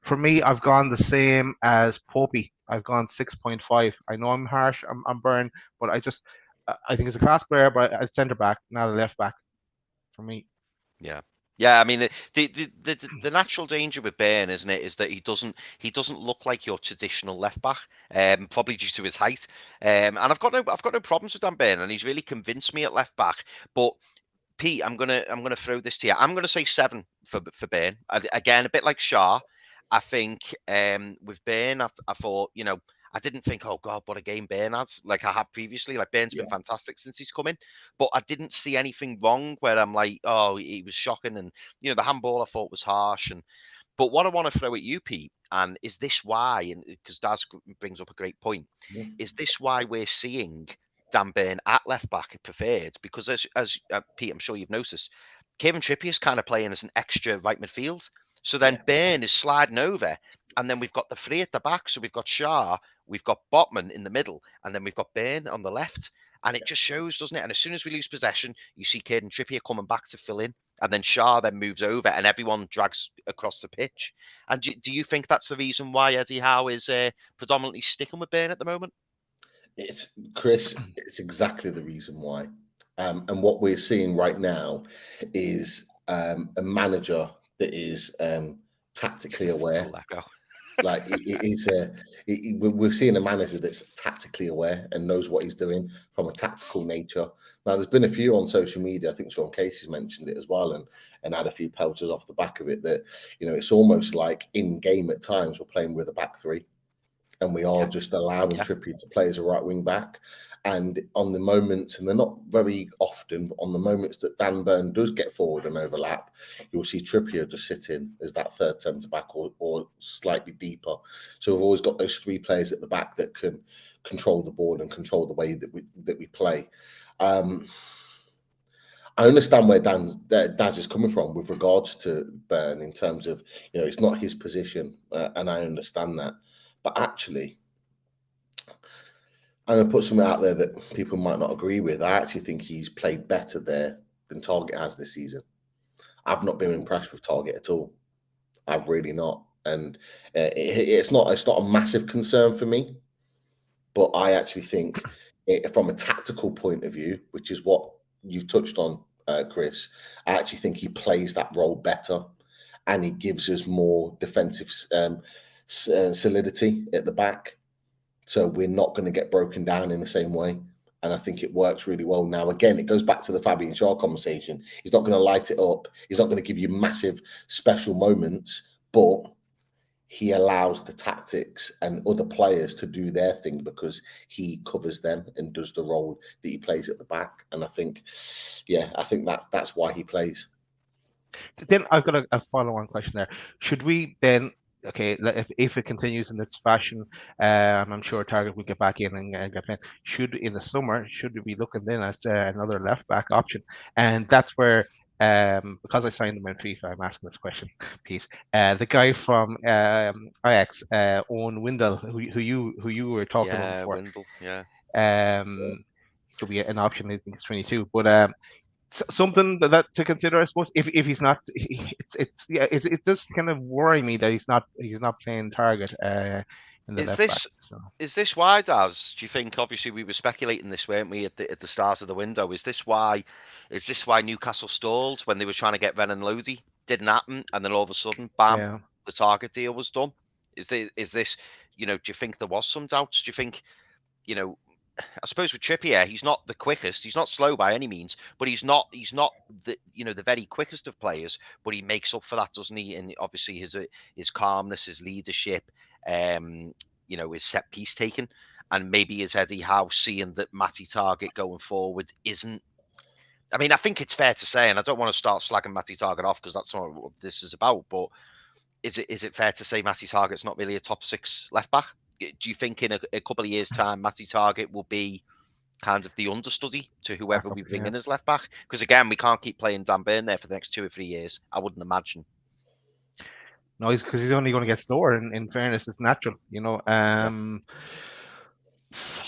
for me, I've gone the same as Popey. I've gone 6.5. I know I'm harsh. I'm Burn, but I think he's a class player, but a centre back, not a left back, for me. Yeah. I mean, the natural danger with Burn, isn't it, is that he doesn't look like your traditional left back, probably due to his height. And I've got no problems with Dan Burn, and he's really convinced me at left back. But Pete, I'm gonna throw this to you. I'm gonna say 7 for Burn. Again, a bit like Shah. I think with Burn, I thought, I didn't think, oh God, what a game Burn had, like I have previously. Like Burn's been fantastic since he's come in, but I didn't see anything wrong where I'm like, oh, he was shocking, and the handball I thought was harsh. But what I want to throw at you, Pete, and is this why? And because Daz brings up a great point, is this why we're seeing Dan Burn at left back preferred? Because as Pete, I'm sure you've noticed, Kieran Trippier is kind of playing as an extra right midfield. So then Burn is sliding over, and then we've got the three at the back. So we've got Shah, we've got Botman in the middle, and then we've got Burn on the left. And it just shows, doesn't it? And as soon as we lose possession, you see Kieran Trippier coming back to fill in, and then Shah then moves over, and everyone drags across the pitch. And do you think that's the reason why Eddie Howe is predominantly sticking with Burn at the moment? It's exactly the reason why. And what we're seeing right now is a manager that is tactically aware. Like we're seeing a manager that's tactically aware and knows what he's doing from a tactical nature. Now, there's been a few on social media. I think Sean Casey's mentioned it as well, and had a few pelters off the back of it. That it's almost like in game at times we're playing with a back three, and we are just allowing Trippier to play as a right wing back. And on the moments, and they're not very often, but on the moments that Dan Burn does get forward and overlap, you'll see Trippier just sit in as that third centre back or slightly deeper. So we've always got those three players at the back that can control the ball and control the way that we play. I understand where Daz is coming from with regards to Burn in terms of, it's not his position, and I understand that. But actually, I'm going to put something out there that people might not agree with. I actually think he's played better there than Target has this season. I've not been impressed with Target at all. I've really not. And it's not a massive concern for me. But I actually think from a tactical point of view, which is what you touched on, Chris, I actually think he plays that role better, and he gives us more defensive solidity at the back. So we're not going to get broken down in the same way. And I think it works really well. Now, again, it goes back to the Fabian Sharp conversation. He's not going to light it up. He's not going to give you massive special moments, but he allows the tactics and other players to do their thing because he covers them and does the role that he plays at the back. And I think that's why he plays. Then I've got a follow-on question there. Should we then, okay, if it continues in this fashion, and I'm sure Target will get back in and get playing, in the summer, should we be looking then at another left-back option? And that's where, because I signed him in FIFA, I'm asking this question, Pete. The guy from Ajax, Owen Windle, who you were talking about before. Windle, could be an option. I think it's 22, but something that to consider, I suppose. If he's not, it does kind of worry me that he's not playing target in the Is left back. this So. is this why, Daz? Do you think? Obviously, we were speculating this, weren't we, at the start of the window? Is this why Newcastle stalled when they were trying to get Renan Lodi? Didn't happen, and then all of a sudden, bam, Yeah. the target deal was done. Is this? You know, do you think there was some doubts? Do you think, you know? I suppose with Trippier, he's not the quickest. He's not slow by any means, but he's not the the very quickest of players. But he makes up for that, doesn't he? And obviously his calmness, his leadership, his set piece taking, and maybe his Eddie Howe seeing that Matty Target going forward isn't. I mean, I think it's fair to say, and I don't want to start slagging Matty Target off because that's not what this is about. But is it fair to say Matty Target's not really a top 6 left back? Do you think in a couple of years' time, Matty Target will be kind of the understudy to whoever we bring in as left back? Because again, we can't keep playing Dan Burn there for the next 2 or 3 years. I wouldn't imagine. No, because he's only going to get slower. In fairness, it's natural,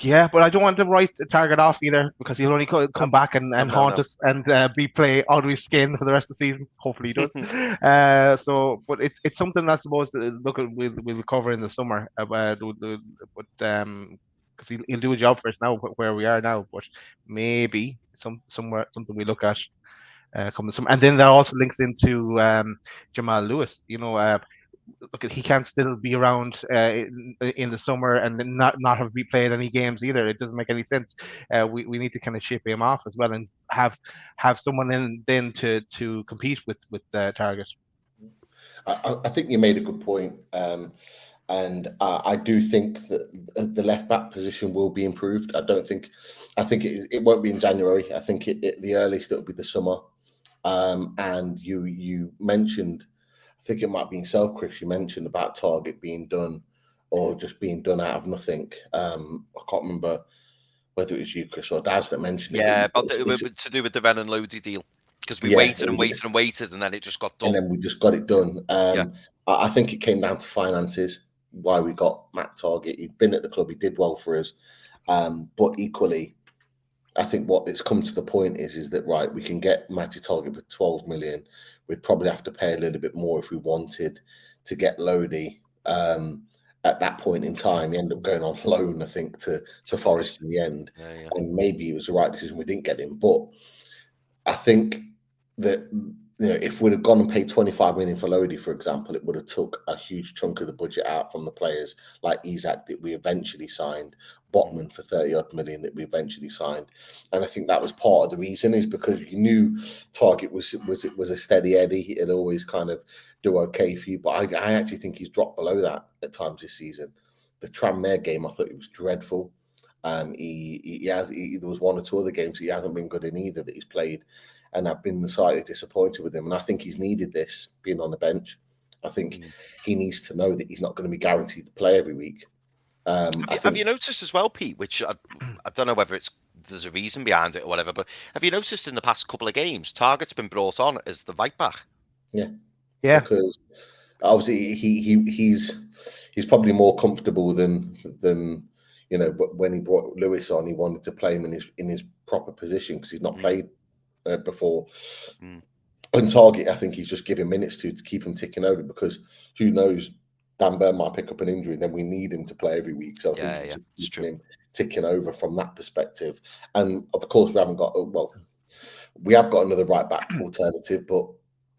Yeah, but I don't want to write the target off either because he'll only come back and haunt us and be play out of his skin for the rest of the season. Hopefully he does. But it's something I suppose we'll cover in the summer about, because he'll do a job for us now where we are now. But maybe something we look at coming summer, and then that also links into Jamal Lewis. Look, he can't still be around in the summer and not have played any games either. It doesn't make any sense. We need to kind of ship him off as well and have someone in then to compete with Target. I think you made a good point, and I do think that the left back position will be improved. I think it won't be in January. I think the earliest it'll be the summer. And you mentioned, I think it might be yourself, Chris, you mentioned about Target being done or just being done out of nothing. I can't remember whether it was you, Chris, or Daz that mentioned it. Yeah, but to do with the Renan Lodi deal. Because we waited and waited and waited, and then it just got done. And then we just got it done. I think it came down to finances, why we got Matt Target. He'd been at the club, he did well for us. But equally, I think what it's come to the point is that, right, we can get Matty Target for 12 million. We'd probably have to pay a little bit more if we wanted to get Lodi. At that point in time, he ended up going on loan, I think, to Forest in the end. Yeah. And maybe it was the right decision. We didn't get him. But I think that, if we'd have gone and paid 25 million for Lodi, for example, it would have took a huge chunk of the budget out from the players like Isak that we eventually signed, Botman for 30-odd million that we eventually signed. And I think that was part of the reason, is because you knew Target was a steady Eddie. It'd always kind of do okay for you. But I actually think he's dropped below that at times this season. The Tranmere game, I thought it was dreadful. There was one or two other games he hasn't been good in either that he's played. And I've been slightly disappointed with him. And I think he's needed this, being on the bench. I think he needs to know that he's not going to be guaranteed to play every week. Have you noticed as well, Pete, which I don't know whether there's a reason behind it or whatever, but have you noticed in the past couple of games, Target's been brought on as the right back? Yeah. Because obviously he's probably more comfortable than but when he brought Lewis on, he wanted to play him in his proper position because he's not played before. And Target, I think he's just giving minutes to keep him ticking over, because who knows, Dan Burn might pick up an injury and then we need him to play every week. So I think he's just keeping him ticking over from that perspective. And of course, we have got another right back alternative, but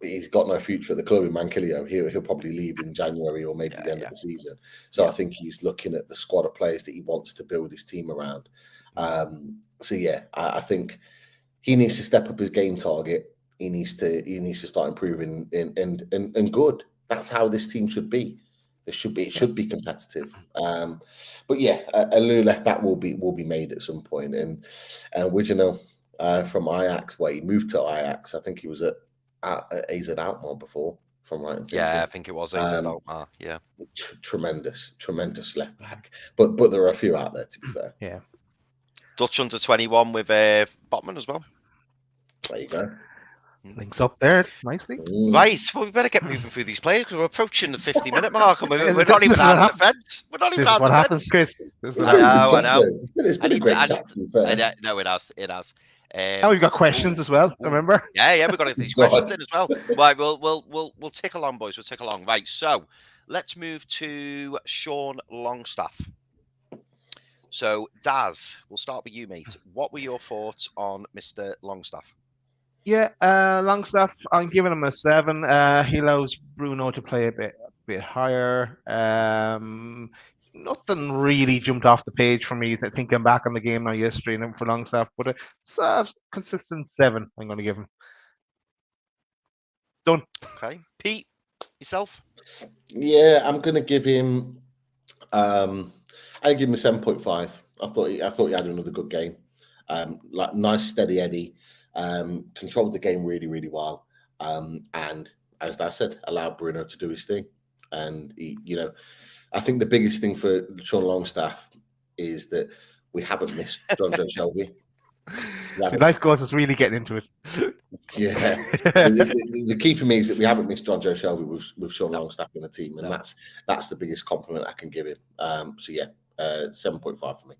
he's got no future at the club in Mankilio. He'll probably leave in January or maybe the end of the season. So I think he's looking at the squad of players that he wants to build his team around. I think he needs to step up his game, Target. He needs to start improving and good. That's how this team should be. It should be competitive. But yeah, a new left back will be made at some point. And Wijnaldum from Ajax, he moved to Ajax. I think he was at AZ Alkmaar before, if I'm right in thinking. Yeah, I think it was AZ Alkmaar. Yeah, tremendous left back. But there are a few out there, to be fair. Yeah. Dutch under 21 with Botman as well. There you go. Links up there nicely. Right, well, we better get moving through these players because we're approaching the 50-minute mark and we're not This even is out what of the fence. We're not even This is out what of the happens, fence. Chris. This is It's what been a happens. good I chat, know. though. It's been a great chat, to be fair. No, it has. It has. Now we've got questions as well. Remember? Yeah, we've got to get these God. questions in as well. Right, we'll tick along, boys. We'll tick along. Right, so let's move to Sean Longstaff. So, Daz, we'll start with you, mate. What were your thoughts on Mr. Longstaff? Yeah, Longstaff. I'm giving him a 7. He allows Bruno to play a bit higher. Nothing really jumped off the page for me. Thinking back on the game now yesterday and for Longstaff, but it's a consistent 7. I'm going to give him. Done. Okay, Pete, yourself. Yeah, I'm gonna give him. I give him a 7.5. I thought he had another good game. Like nice steady Eddie. Controlled the game really, really well. And as I said, allowed Bruno to do his thing. And he, I think the biggest thing for Sean Longstaff is that we haven't missed John Joe Shelby. Life Goals is really getting into it. Yeah. the key for me is that we haven't missed John Joe Shelby with Sean Longstaff in the team, and that's the biggest compliment I can give him. So yeah, 7.5 for me.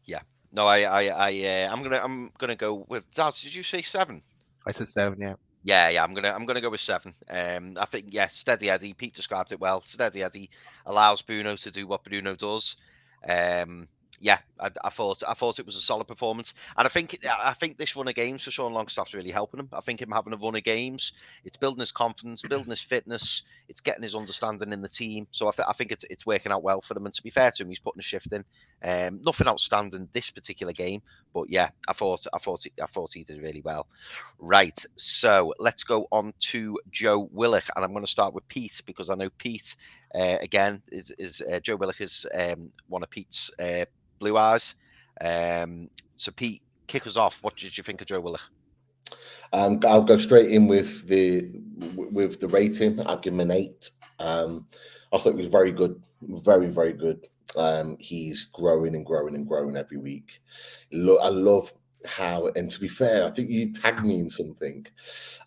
Yeah. No, I'm gonna go with Daz. Did you say 7? I said 7. Yeah. Yeah. I'm gonna go with 7. I think steady Eddie. Pete described it well. Steady Eddie allows Bruno to do what Bruno does. I thought it was a solid performance, and I think this run of games for Sean Longstaff's really helping him. I think him having a run of games, it's building his confidence, building his fitness, it's getting his understanding in the team. So I think it's working out well for him. And to be fair to him, he's putting a shift in. Nothing outstanding this particular game, but yeah, I thought he did really well. Right, so let's go on to Joe Willett, and I'm going to start with Pete because I know Pete again is Joe Willett is one of Pete's Blue Eyes. So Pete, kick us off. What did you think of Joe Willett? I'll go straight in with the rating. I'll give him an 8. I thought it was very good, very, very good. He's growing and growing and growing every week. I love how, and to be fair, I think you tagged me in something,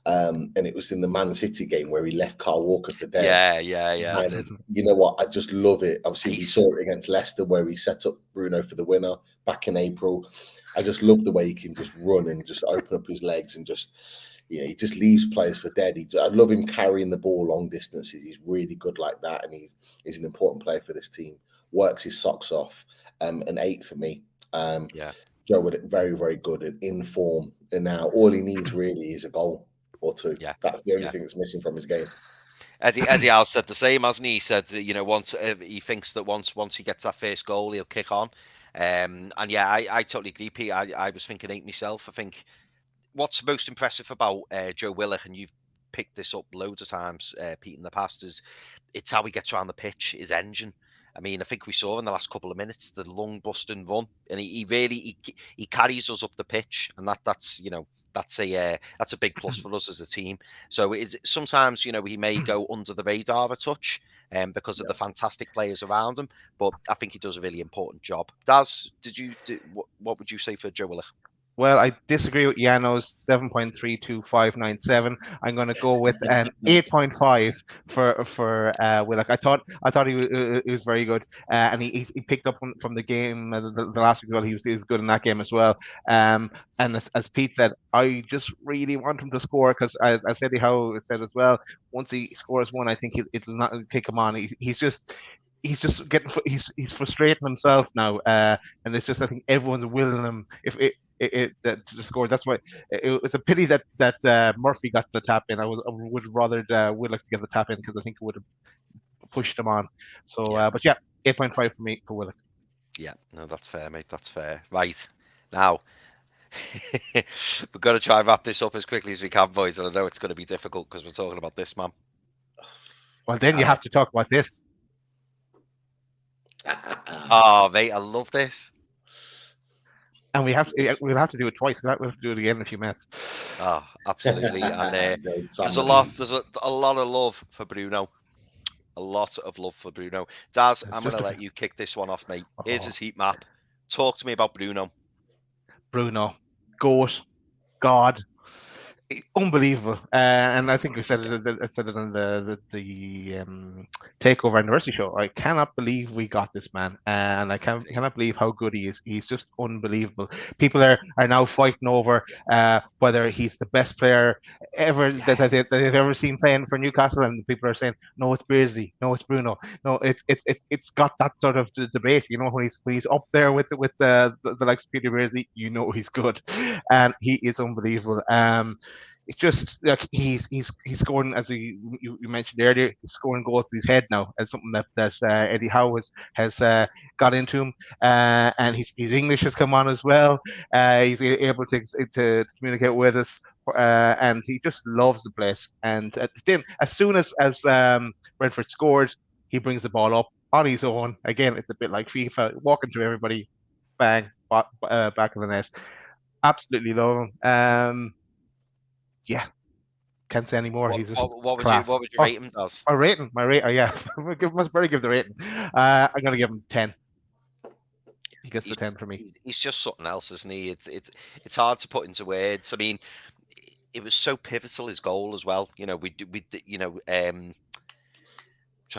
and it was in the Man City game where he left Kyle Walker for dead. Yeah. And you know what? I just love it. Obviously, we saw it against Leicester where he set up Bruno for the winner back in April. I just love the way he can just run and just open up his legs and just, he just leaves players for dead. I love him carrying the ball long distances. He's really good like that, and he's an important player for this team. Works his socks off. An 8 for me. Joe Willett, very, very good and in form. And now all he needs really is a goal or 2. Yeah, that's the only thing that's missing from his game. Eddie Howe said the same, hasn't he? He said, once he thinks that once he gets that first goal, he'll kick on. And yeah, I totally agree, Pete. I was thinking 8 myself. I think what's most impressive about Joe Willett, and you've picked this up loads of times, Pete, in the past, is it's how he gets around the pitch, his engine. I mean, I think we saw in the last couple of minutes the lung busting run, and he really carries us up the pitch, and that's a big plus for us as a team. So sometimes he may go under the radar a touch, because of the fantastic players around him, but I think he does a really important job. Daz, what would you say for Joe Willett? Well, I disagree with Jano's 7.32597. I'm going to go with an 8.5 for Willett. I thought he was very good, and he picked up from the game the last week as well. He was good in that game as well. And as Pete said, I just really want him to score because as Eddie Howe said as well, once he scores one, I think it'll not take him on. He's just getting he's frustrating himself now, and it's just I think everyone's willing him to score. That's why it's a pity that Murphy got the tap in. I would have rather Willett to get the tap in because I think it would have pushed him on. So, but yeah, 8.5 for me for Willett. Yeah, no, that's fair, mate. That's fair. Right now, we've got to try and wrap this up as quickly as we can, boys. And I know it's going to be difficult because we're talking about this, man. Well, then you have to talk about this. Oh, mate, I love this. And we'll have to do it twice. We'll have to do it again in a few minutes. Oh, absolutely. And there's a lot of love for Bruno. A lot of love for Bruno. Daz, I'm going to let you kick this one off, mate. Here's his heat map. Talk to me about Bruno. Bruno, goat, God. unbelievable. And I think I said it on the takeover anniversary show. I cannot believe we got this man, and I cannot believe how good he is. He's just unbelievable. People are now fighting over whether he's the best player ever that they've ever seen playing for Newcastle, and people are saying no, it's Beardsley, no, it's Bruno, no, it's got that sort of debate. You know, when he's up there with the likes of Peter Beardsley, you know he's good, and he is unbelievable. It's just like he's scoring, as you mentioned earlier, he's scoring goals with his head now. As something that Eddie Howe has got into him, and his English has come on as well. He's able to communicate with us, and he just loves the place. And then as soon as Brentford scored, he brings the ball up on his own. Again, it's a bit like FIFA, walking through everybody, bang, back of the net. Absolutely love him. Yeah, can't say any more. He's just what would you rate him as? My rating, yeah. Must better give the rating. I'm gonna give him 10. He gets the 10 for me. He's just something else, isn't he? It's hard to put into words. I mean, it was so pivotal, his goal as well. You know, we trying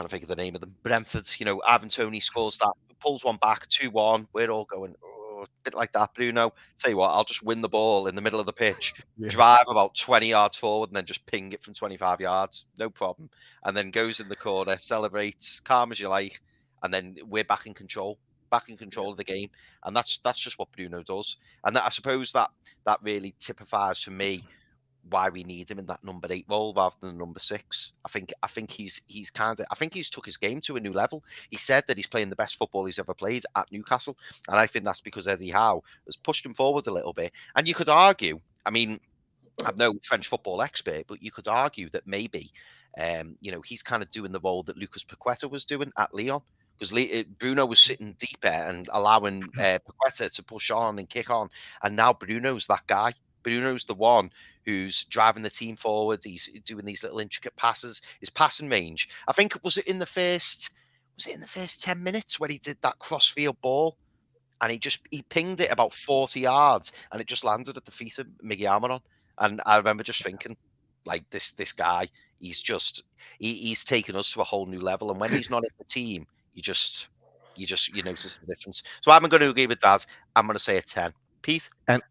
to think of the name of them. Brentford. You know, Ivan Toney scores that, pulls one back, 2-1. We're all going, a bit like that, Bruno. Tell you what, I'll just win the ball in the middle of the pitch, drive about 20 yards forward, and then just ping it from 25 yards, no problem. And then goes in the corner, celebrates, calm as you like, and then we're back in control of the game. And that's just what Bruno does. And I suppose that really typifies for me why we need him in that number 8 role rather than number 6. I think he's took his game to a new level. He said that he's playing the best football he's ever played at Newcastle, and I think that's because Eddie Howe has pushed him forward a little bit. And you could argue, I mean, I'm no French football expert, but you could argue that maybe he's kind of doing the role that Lucas Paqueta was doing at Lyon, because Bruno was sitting deeper and allowing Paqueta to push on and kick on, and now Bruno's that guy. Bruno's the one who's driving the team forward. He's doing these little intricate passes. His passing range, I think, was it in the first 10 minutes where he did that crossfield ball, and he pinged it about 40 yards, and it just landed at the feet of Miggy Almiron. And I remember just thinking, like, this guy, he's taken us to a whole new level. And when he's not in the team, you notice the difference. So I'm going to agree with Daz. I'm going to say a 10. Pete? And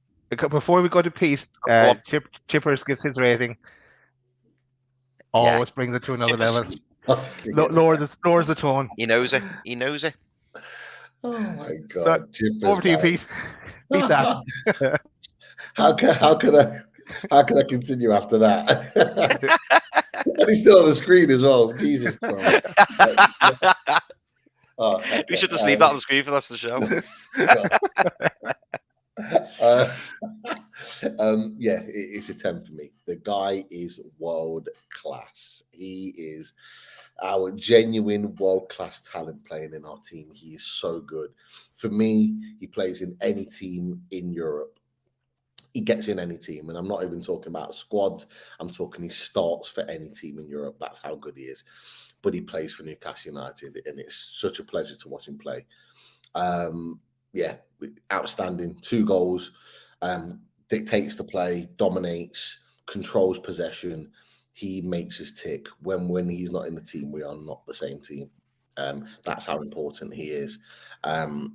before we go to Pete, Chippers gives his rating. Always brings it to another level. Lowers the tone. He knows it. Oh my God! So, over to you, Pete. Beat that. How can I continue after that? And he's still on the screen as well. Jesus Christ! We should just leave that on the screen for the rest of the show. It's a 10 for me. The guy is world class. He is our genuine world class talent playing in our team. He is so good. For me, he plays in any team in Europe. He gets in any team, and I'm not even talking about squads. I'm talking he starts for any team in Europe. That's how good he is. But he plays for Newcastle United, and it's such a pleasure to watch him play. Outstanding. 2 goals, dictates the play, dominates, controls possession. He makes us tick. When he's not in the team, we are not the same team. That's how important he is. And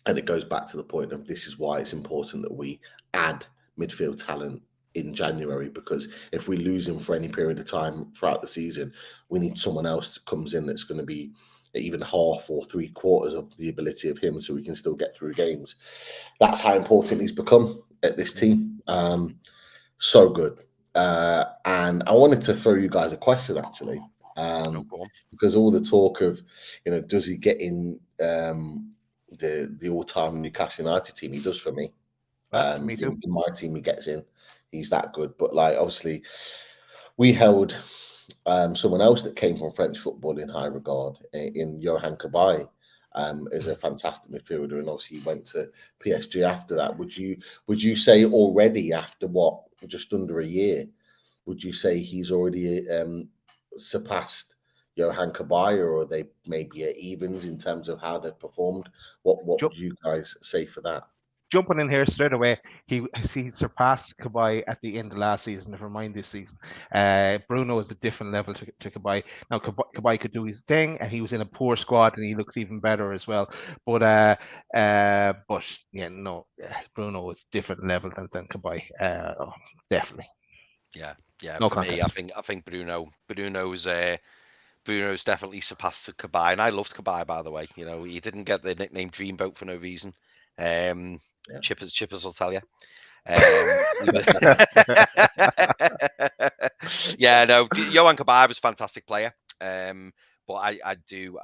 it goes back to the point of this is why it's important that we add midfield talent in January, because if we lose him for any period of time throughout the season, we need someone else that comes in that's going to be even half or 3/4 of the ability of him, so we can still get through games. That's how important he's become at this team. So good. And I wanted to throw you guys a question, actually, because all the talk of, does he get in the all-time Newcastle United team? He does for me. Me too. In my team, he gets in. He's that good. But obviously, we held someone else that came from French football in high regard in Yohan Cabaye as a fantastic midfielder, and obviously he went to PSG after that. Would you say already after just under a year, would you say he's already surpassed Yohan Cabaye, or are they maybe at evens in terms of how they've performed? What would you guys say for that? jumping in here straight away, he surpassed Kabay at the end of last season, never mind this season. Bruno is a different level to Kabay. Now, Kabay could do his thing, and he was in a poor squad, and he looks even better as well. But yeah, no, Bruno is different level than Kabay. Definitely. Yeah. No For contest. me, I think Bruno's definitely surpassed Kabay, and I loved Kabay, by the way. You know, he didn't get the nickname Dreamboat for no reason. Chippers will tell you. Yeah, no, Johan Kabay was a fantastic player. But I do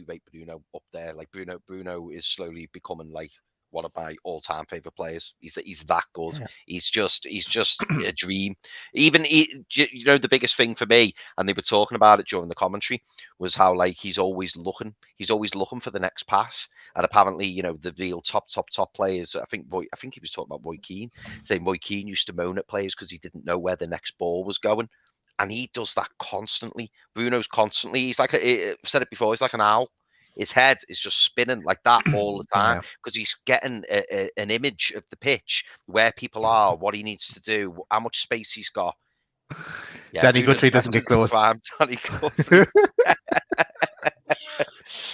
rate Bruno up there. Like Bruno is slowly becoming like one of my all-time favorite players. He's that good. Yeah. He's just a dream. Even the biggest thing for me, and they were talking about it during the commentary, was how like he's always looking for the next pass. And apparently, the real top players. I think he was talking about Roy Keane, saying Roy Keane used to moan at players because he didn't know where the next ball was going. And he does that constantly. Bruno's constantly. He's like I've said it before. He's like an owl. His head is just spinning like that all the time because he's getting an image of the pitch, where people are, what he needs to do, how much space he's got. Yeah, Danny Guthrie doesn't get close. Danny Guthrie.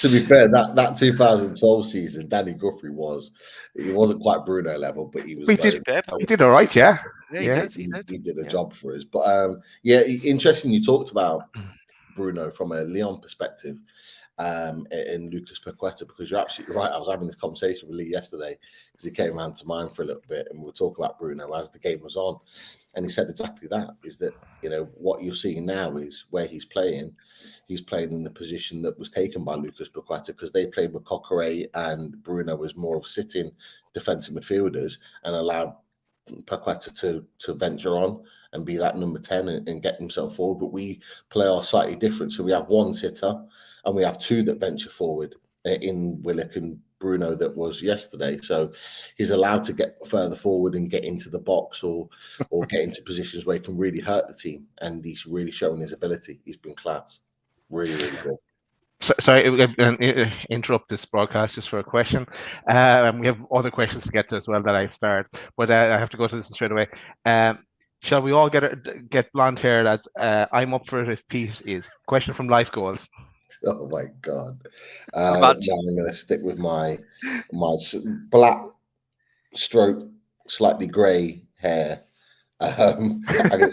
To be fair, that 2012 season, Danny Guthrie he wasn't quite Bruno level, but he was. He did all right, yeah. He did a job for us. But interesting. You talked about Bruno from a Lyon perspective. In Lucas Paqueta, because you're absolutely right. I was having this conversation with Lee yesterday because he came around to mine for a little bit, and we were talking about Bruno as the game was on, and he said exactly that. Is that what you're seeing now is where he's playing. He's playing in the position that was taken by Lucas Paqueta because they played with Coqueret and Bruno was more of sitting defensive midfielders and allowed Paqueta to venture on and be that number 10 and get himself forward. But we play our slightly different. So we have one sitter and we have two that venture forward in Willett and Bruno that was yesterday. So he's allowed to get further forward and get into the box or get into positions where he can really hurt the team. And he's really showing his ability. He's been class. Really, really good. Sorry, interrupt this broadcast just for a question. We have other questions to get to as well that I start, but I have to go to this straight away. Shall we all get blonde hair, lads? I'm up for it if Pete is. Question from Life Goals. Oh my God! I'm going to stick with my black stroke, slightly grey hair. I'll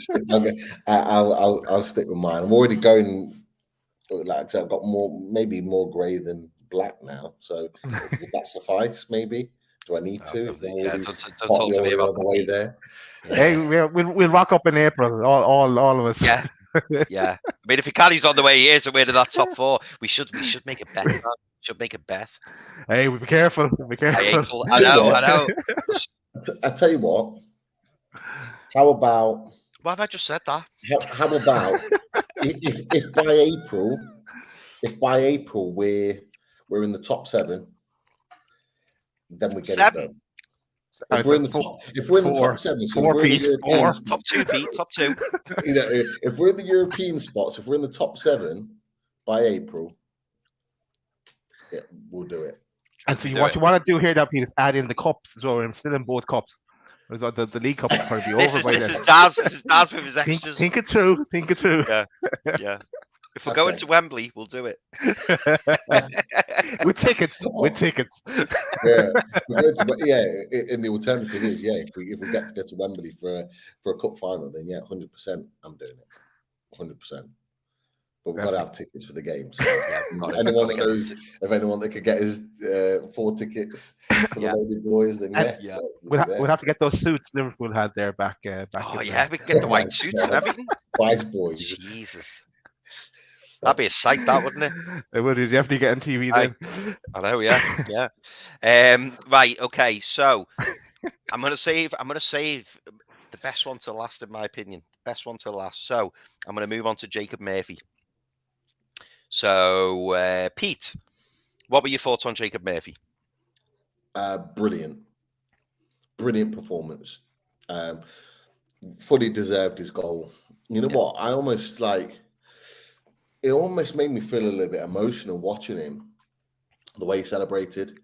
stick with mine. I'm already going. Like I said, I've got maybe more grey than black now. So would that suffice? Maybe. Do I need to? Don't talk to me about the way there. Hey, we'll rock up in April. All of us. Yeah. Yeah. I mean, if he carries on the way he is and we're in that top four, we should make a bet. Should make a bet. Hey, be careful. I know. I tell you what. How about? Why have I just said that? How about if by April we're in the top 7, then we get it done. If we're in the top 7, so top 2, Pete, top 2. If we're in the European spots, if we're in the top 7 by April, we'll do it. And so what you want to do here now, Pete, is add in the cups as well. I'm still in both cups. The League Cup will probably be over by then. This is Daz with his extras. Think it through. Yeah. If we're going to Wembley, we'll do it. with tickets. Yeah. And the alternative is, if we get to go to Wembley for a cup final, then 100% I'm doing it. 100%. But we've got to have tickets for the game. So anyone that knows of anyone that could get us 4 tickets for the Lady Boys, then we'll have to get those suits Liverpool had there back. We can get the white suits and everything. White boys. Jesus. That'd be a sight, that, wouldn't it? It would. You'd definitely get on TV then. I know, yeah. Right, okay. So I'm gonna save the best one to last, in my opinion. So I'm gonna move on to Jacob Murphy. So Pete, what were your thoughts on Jacob Murphy? Brilliant performance. Fully deserved his goal. You know what? It almost made me feel a little bit emotional watching him, the way he celebrated,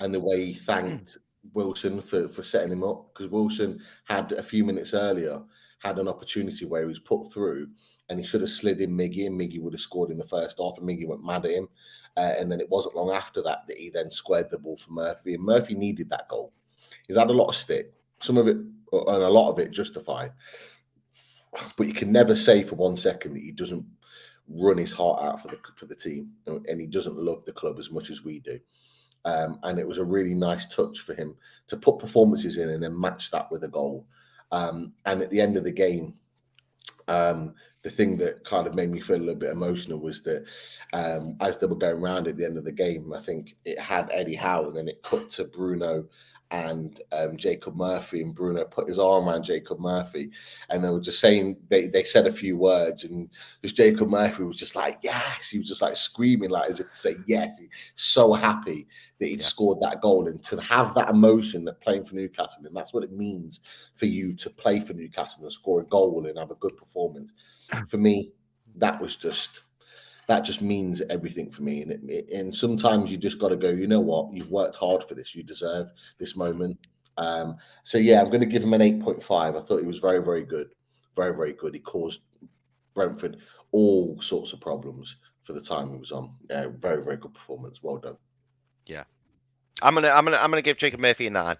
and the way he thanked Wilson for setting him up, because Wilson had a few minutes earlier had an opportunity where he was put through and he should have slid in Miggy, and Miggy would have scored in the first half, and Miggy went mad at him. And then it wasn't long after that he then squared the ball for Murphy, and Murphy needed that goal. He's had a lot of stick, some of it and a lot of it justified, but you can never say for 1 second that he doesn't run his heart out for the team, and he doesn't love the club as much as we do. And it was a really nice touch for him to put performances in and then match that with a goal. And at the end of the game, the thing that kind of made me feel a little bit emotional was that as they were going round at the end of the game, I think it had Eddie Howe, and then it cut to Bruno and Jacob Murphy, and Bruno put his arm around Jacob Murphy, and they were just saying, they said a few words, and just Jacob Murphy was just like, yes, he was just like screaming, like as if to say yes. He's so happy that he'd scored that goal, and to have that emotion that playing for Newcastle, and that's what it means for you to play for Newcastle and score a goal and have a good performance. For me, that just means everything for me. And sometimes you just got to go, you know what? You've worked hard for this. You deserve this moment. So, yeah, I'm going to give him an 8.5. I thought he was very, very good. Very, very good. He caused Brentford all sorts of problems for the time he was on. Very, very good performance. Well done. Yeah. I'm gonna give Jacob Murphy a 9.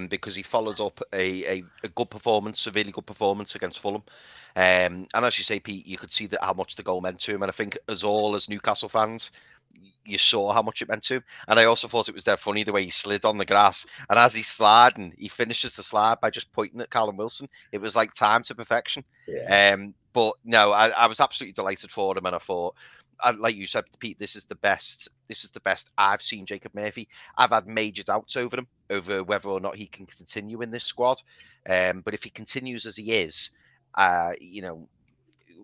Because he follows up a good performance, a really good performance against Fulham. And as you say, Pete, you could see that how much the goal meant to him. And I think as Newcastle fans, you saw how much it meant to him. And I also thought it was dead funny the way he slid on the grass. And as he's sliding, he finishes the slide by just pointing at Callum Wilson. It was like time to perfection. Yeah. But no, I was absolutely delighted for him. And I thought, like you said, Pete, this is the best I've seen Jacob Murphy. I've had major doubts over him, over whether or not he can continue in this squad. But if he continues as he is,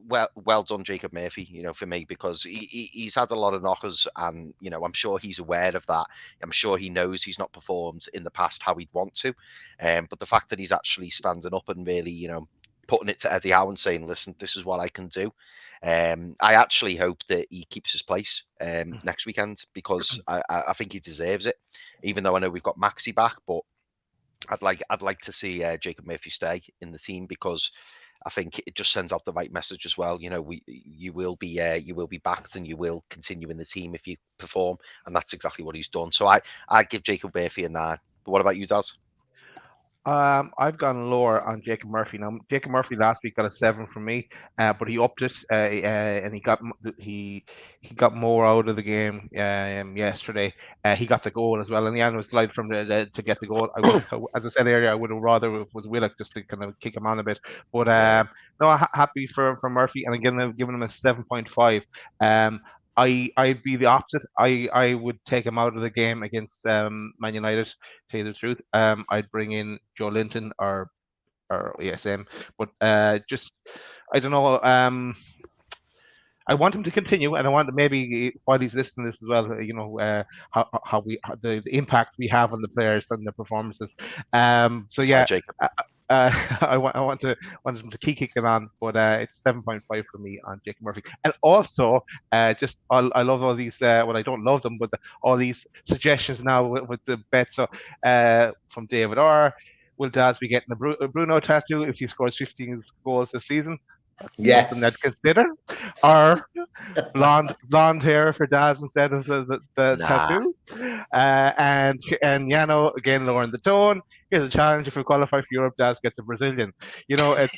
well done, Jacob Murphy, for me, because he's had a lot of knockers, and, I'm sure he's aware of that. I'm sure he knows he's not performed in the past how he'd want to. But the fact that he's actually standing up and really, putting it to Eddie Howe and saying, listen, this is what I can do. I actually hope that he keeps his place next weekend, because I think he deserves it, even though I know we've got Maxi back, but I'd like to see Jacob Murphy stay in the team, because I think it just sends out the right message as well. You will be backed, and you will continue in the team if you perform, and that's exactly what he's done. So I'd give Jacob Murphy a 9. But what about you, Daz? I've gone lower on Jacob Murphy. Now, Jacob Murphy last week got a 7 from me, but he upped it, and he got more out of the game yesterday. He got the goal as well, and the end was delighted from to get the goal. As I said earlier, I would have rather it was Willett just to kind of kick him on a bit. But no, happy for Murphy, and again, I've given him a 7.5. I'd be the opposite. I would take him out of the game against Man United, to tell you the truth. I'd bring in Joe Linton or ESM, but just I don't know. I want him to continue, and I want maybe while he's listening to this as well, how the impact we have on the players and their performances. So yeah. Hi, Jacob. I want him to keep kicking on, but it's 7.5 for me on Jacob Murphy. And also, I love all these. Well, I don't love them, but all these suggestions now with the bets. So from David R, will Daz be getting a Bruno tattoo if he scores 15 goals this season? That's something I'd consider. Or blonde hair for Daz instead of the tattoo. And Yano again lowering the tone. Here's a challenge: if we qualify for Europe, Daz gets a Brazilian. It's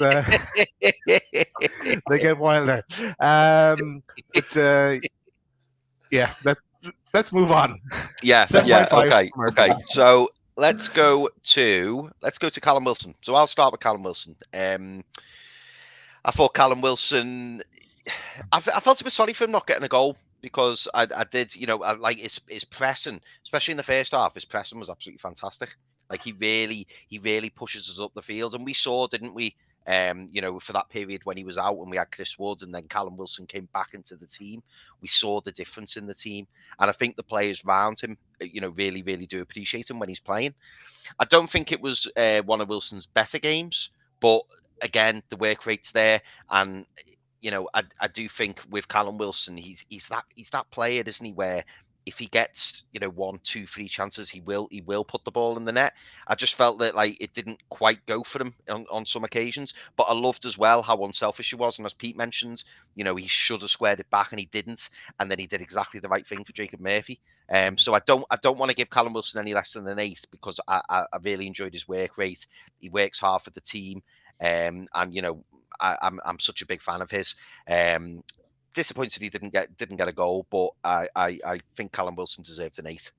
they get wilder. Yeah, let's move on. Yeah. Okay. So let's go to Callum Wilson. So I'll start with Callum Wilson. I thought Callum Wilson, I felt a bit sorry for him not getting a goal, because I did, I like his pressing, especially in the first half. His pressing was absolutely fantastic. Like he really pushes us up the field, and we saw, didn't we? For that period when he was out and we had Chris Wood, and then Callum Wilson came back into the team, we saw the difference in the team, and I think the players around him, really, really do appreciate him when he's playing. I don't think it was one of Wilson's better games, but again, the work rate's there, and I do think with Callum Wilson, he's that player, isn't he? Where if he gets, 1, 2, 3 chances, he will put the ball in the net. I just felt that like it didn't quite go for him on some occasions. But I loved as well how unselfish he was, and as Pete mentions, he should have squared it back and he didn't, and then he did exactly the right thing for Jacob Murphy. So I don't want to give Callum Wilson any less than an 8 because I really enjoyed his work rate. He works hard for the team, and I'm such a big fan of his. Disappointed he didn't get a goal, but I think Callum Wilson deserves an 8.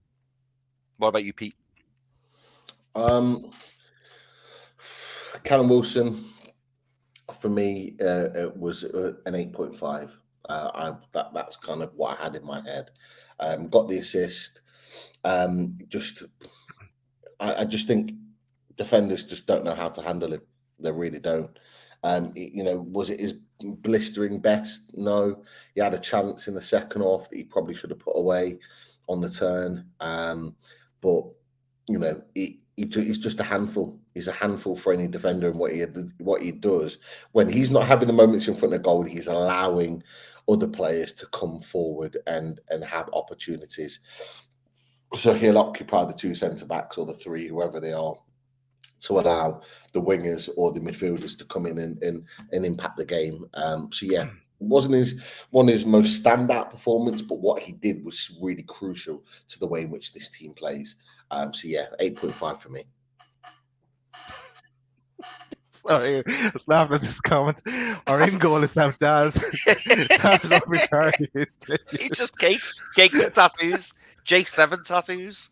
What about you, Pete? Callum Wilson, for me, it was an 8.5. That's kind of what I had in my head. Got the assist. I just think defenders just don't know how to handle it. They really don't. Was it his blistering best? No. He had a chance in the second half that he probably should have put away on the turn. But he's just a handful. He's a handful for any defender, and what he does when he's not having the moments in front of goal, he's allowing other players to come forward and have opportunities. So he'll occupy the 2 centre backs or the 3, whoever they are, to allow the wingers or the midfielders to come in and impact the game. So yeah, it wasn't one of his most standout performance, but what he did was really crucial to the way in which this team plays. So yeah, 8.5 for me. Sorry, I was laughing at this comment. Our in goal is now Daz. Daz not retarded. He just cakes the tattoos. J7 tattoos.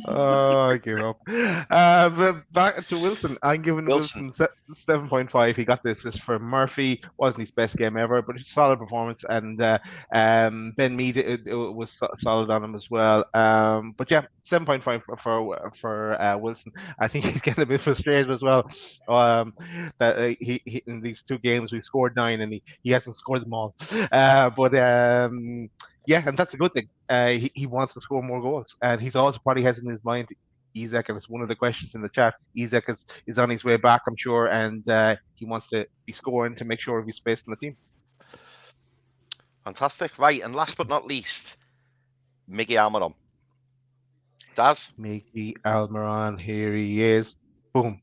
Oh, I give up. But back to Wilson. I'm giving Wilson 7.5. He got the assist for Murphy. Wasn't his best game ever, but it's a solid performance. And Ben Mead it was solid on him as well. But yeah, 7.5 for Wilson. I think he's getting a bit frustrated as well. That he in these 2 games we scored 9 and he hasn't scored them all. Yeah, and that's a good thing. He wants to score more goals, and he's also probably has in his mind Isak, and it's one of the questions in the chat. Isak is on his way back, I'm sure, and he wants to be scoring to make sure he's spaced in the team. Fantastic, right? And last but not least, Miggy Almiron. Daz? Miggy Almiron, here he is. Boom.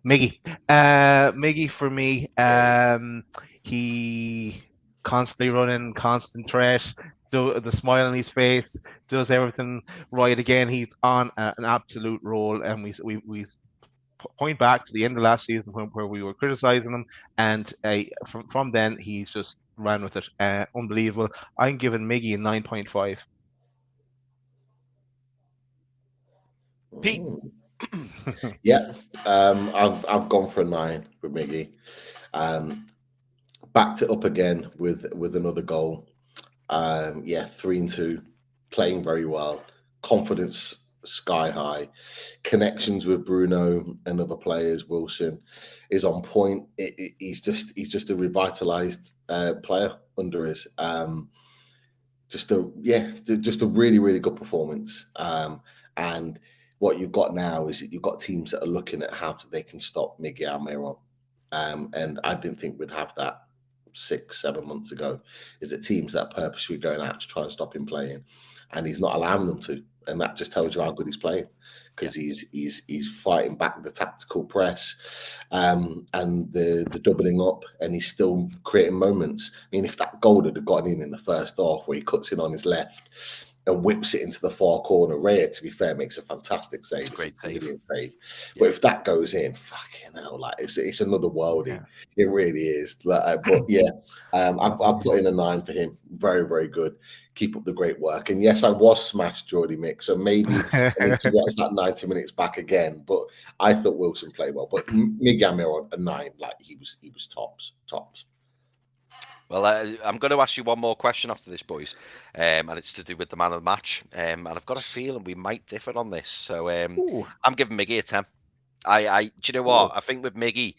Miggy for me. He constantly running, constant threat, the smile on his face, does everything right again. He's on an absolute roll, and we point back to the end of last season where we were criticizing him, and from then he's just ran with it. Unbelievable. I'm giving Miggy a 9.5. Pete? Yeah, I've gone for a 9 for Miggy. Backed it up again with another goal. 3-2, playing very well, confidence sky high, connections with Bruno and other players. Wilson is on point. He's just a revitalized player under his. Just a really, really good performance. And what you've got now is that you've got teams that are looking at how they can stop Miggy Almiron. And I didn't think we'd have that 6-7 months ago. Is that teams that are purposely going out to try and stop him playing, and he's not allowing them to, and that just tells you how good he's playing, because he's fighting back the tactical press and the doubling up, and he's still creating moments. I mean, if that goal had gotten in the first half where he cuts in on his left and whips it into the far corner, Raya, to be fair, makes a fantastic save. Great save. Yeah. But if that goes in, fucking hell, like it's another worldie. Yeah. It really is. But yeah, I'll put in a 9 for him. Very, very good. Keep up the great work. And yes, I was smashed Geordie Mick, so maybe I need to watch that 90 minutes back again. But I thought Wilson played well. But Miggy Almiron, a 9, like he was tops. Well, I'm going to ask you one more question after this, boys, and it's to do with the man of the match. And I've got a feeling we might differ on this. So I'm giving Miggy a 10. Do you know what? I think with Miggy,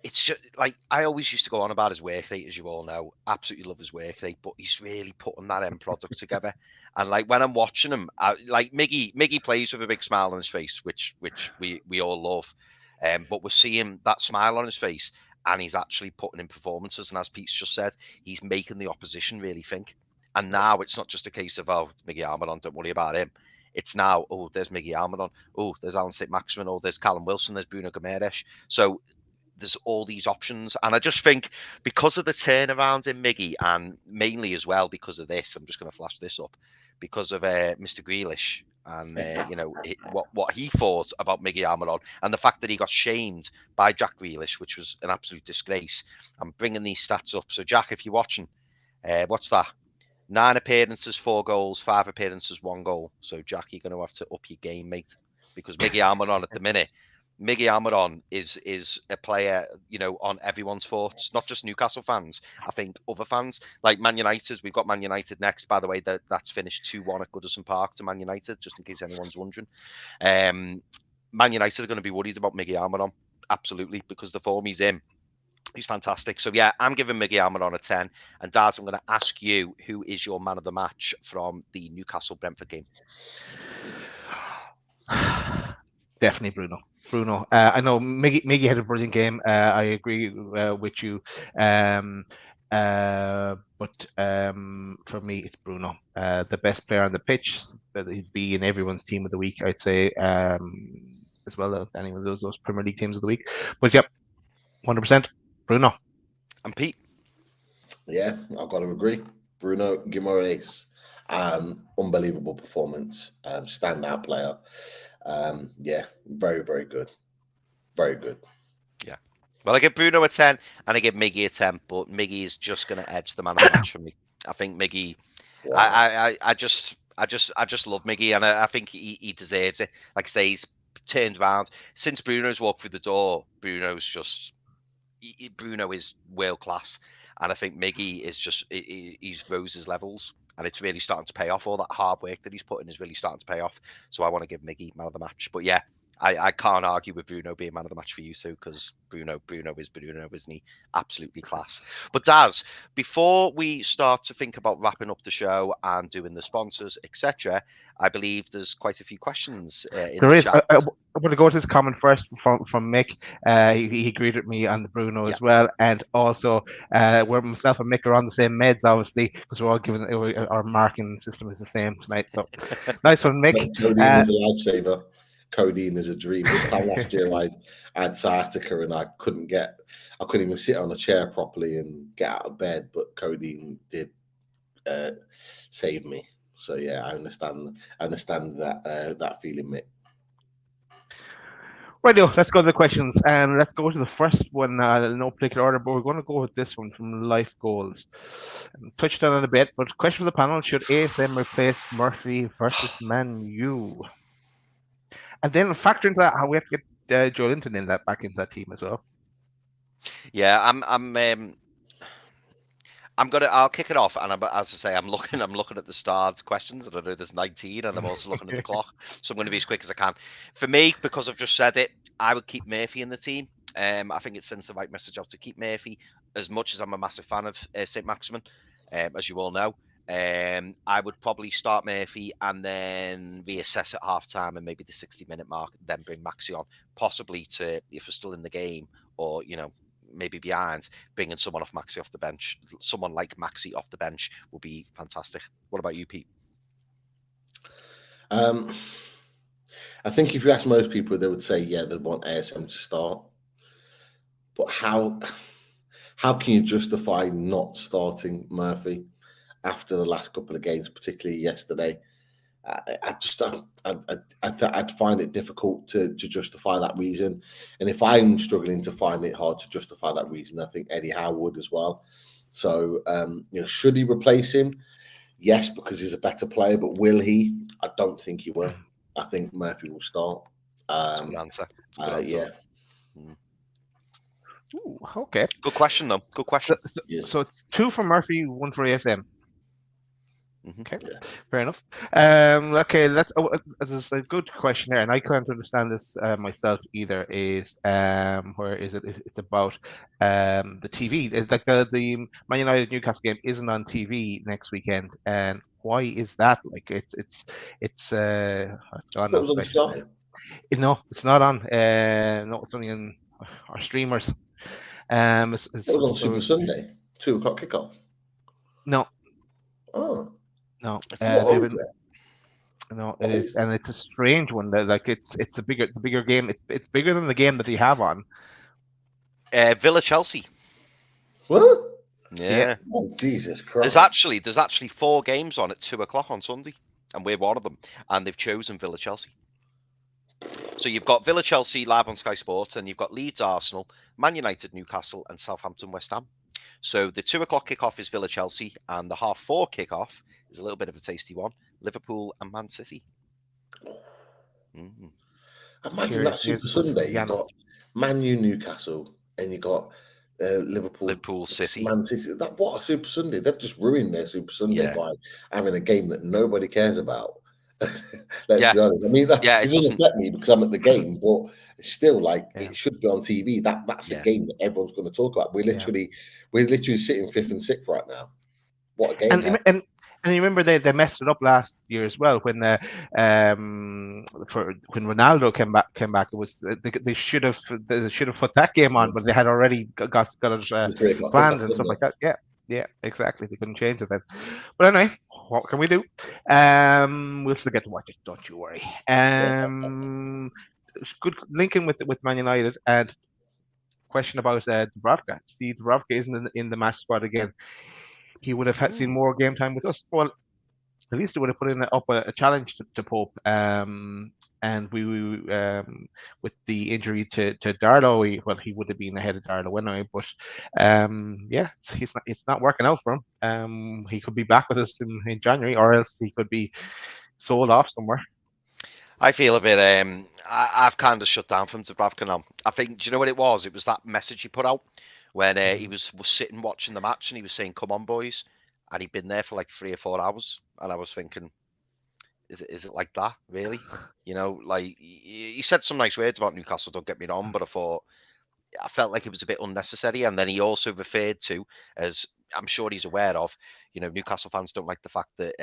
it's just like I always used to go on about his work rate, as you all know. Absolutely love his work rate, but he's really putting that end product together. And like when I'm watching him, like Miggy plays with a big smile on his face, which we all love. But we're seeing that smile on his face, and he's actually putting in performances. And as Pete's just said, he's making the opposition really think. And now it's not just a case of, oh, Miggy Almiron, don't worry about him. It's now, oh, there's Miggy Almiron. Oh, there's Alan St-Maximin. Oh, there's Callum Wilson. There's Bruno Guimaraes. So there's all these options. And I just think because of the turnaround in Miggy, and mainly as well because of this, I'm just going to flash this up, because of Mr. Grealish and what he thought about Miggy Almiron, and the fact that he got shamed by Jack Grealish, which was an absolute disgrace. I'm bringing these stats up. So Jack, if you're watching, what's that? 9 appearances, 4 goals, 5 appearances, 1 goal. So Jack, you're going to have to up your game, mate, because Miggy Almiron at the minute, Miggy Almiron is a player, on everyone's thoughts, not just Newcastle fans. I think other fans, like Man United, we've got Man United next, by the way, that's finished 2-1 at Goodison Park to Man United, just in case anyone's wondering. Man United are going to be worried about Miggy Almiron, absolutely, because the form he's in. He's fantastic. So, yeah, I'm giving Miggy Almiron a 10. And, Daz, I'm going to ask you, who is your man of the match from the Newcastle-Brentford game? Definitely Bruno. I know Miggy had a brilliant game. I agree with you. But for me, it's Bruno. The best player on the pitch. He'd be in everyone's team of the week, I'd say, as well as any of those Premier League teams of the week. But, yep, 100%. Bruno. And Pete? Yeah, I've got to agree. Bruno Guimaraes, unbelievable performance, standout player. Yeah, very, very good. Very good. Yeah. Well, I give Bruno a 10 and I give Miggy a 10, but Miggy is just going to edge the man of the match for me. I think Miggy, wow. I just love Miggy, and I think he deserves it. Like I say, he's turned around. Since Bruno's walked through the door, Bruno is world class, and I think Miggy is he's rose his levels, and it's really starting to pay off. All that hard work that he's put in is really starting to pay off. So I want to give Miggy man of the match. But yeah, I can't argue with Bruno being man of the match for you two, because Bruno is Bruno, isn't he? Absolutely class. But Daz, before we start to think about wrapping up the show and doing the sponsors, etc., I believe there's quite a few questions. There is. I want to go to this comment first from Mick. He greeted me on the Bruno as well, and also where myself and Mick are on the same meds, obviously, because we're all given our marking system is the same tonight. So nice one, Mick. Codeine is a lifesaver. Codeine is a dream. This time last year, I had sciatica and I couldn't even sit on a chair properly and get out of bed. But codeine did save me. So yeah, I understand that feeling, Mick. Rightio, let's go to the questions, and let's go to the first one. No particular order, but we're going to go with this one from Life Goals. Touched on it a bit, but question for the panel: should ASM replace Murphy versus Man U? And then factor into that how we have to get Joe Linton in that back into that team as well. Yeah, I'll kick it off, and as I say, I'm looking at the starred questions, and I know there's 19, and I'm also looking at the clock, so I'm going to be as quick as I can. For me, because I've just said it, I would keep Murphy in the team. I think it sends the right message out to keep Murphy. As much as I'm a massive fan of St-Maximin, as you all know, I would probably start Murphy and then reassess at half-time and maybe the 60-minute mark, then bring Maxi on, possibly to, if we're still in the game, or maybe behind, bringing someone off the bench. Someone like Maxi off the bench will be fantastic. What about you, Pete? I think if you ask most people, they would say, yeah, they want ASM to start. But how can you justify not starting Murphy after the last couple of games, particularly yesterday? I'd find it difficult to justify that reason. And if I'm struggling to find it hard to justify that reason, I think Eddie Howe would as well. So, should he replace him? Yes, because he's a better player. But will he? I don't think he will. I think Murphy will start. That's a good answer. Yeah. Ooh, okay. Good question, though. Good question. So it's 2 for Murphy, 1 for ASM. Okay, fair enough. Okay, this is a good question here, and I can't understand this myself either. Is where is it? It's about the TV. It's like the Man United Newcastle game isn't on TV next weekend, and why is that? Like it's gone. It was on Sky. No, it's not on. No, it's only on our streamers. It was on Super Sunday, 2:00 kickoff. No. Oh, No, what was that? no, it is, and it's a strange one. That like it's the bigger game. It's bigger than the game that you have on. Villa Chelsea. What? Yeah. Oh, Jesus Christ. There's actually 4 games on at 2:00 on Sunday, and we're one of them. And they've chosen Villa Chelsea. So you've got Villa Chelsea live on Sky Sports, and you've got Leeds Arsenal, Man United Newcastle, and Southampton West Ham. So the 2:00 kickoff is Villa Chelsea, and the 4:30 kickoff is a little bit of a tasty one: Liverpool and Man City. Imagine that Super Sunday. You've got Man U Newcastle, and you got Liverpool City. Man City. What a Super Sunday! They've just ruined their Super Sunday by having a game that nobody cares about. Let's be honest. I mean, it doesn't affect me because I'm at the game, but it's still like it should be on TV. That's a game that everyone's going to talk about. We're literally sitting 5th and 6th right now. What a game! And you remember they messed it up last year as well when when Ronaldo came back. It was they should have put that game on, but they had already got it planned and stuff like that. Yeah, exactly. They couldn't change it then. But anyway, what can we do? We'll still get to watch it. Don't you worry. Good linking with Man United, and question about Dubravka. See, Dubravka isn't in the match squad again. He would have seen more game time with us. Well, at least they would have put up a challenge to Pope. And we with the injury to Darlow, he would have been ahead of Darlow anyway. But it's not working out for him. He could be back with us in January, or else he could be sold off somewhere. I feel a bit. I've kind of shut down from Dubravka now. I think. Do you know what it was? It was that message he put out when he was sitting watching the match, and he was saying, "Come on, boys," and he'd been there for like 3 or 4 hours, and I was thinking, is it like that, really? You know, like he said some nice words about Newcastle, don't get me wrong, but I felt like it was a bit unnecessary. And then he also referred to, as I'm sure he's aware of, Newcastle fans don't like the fact that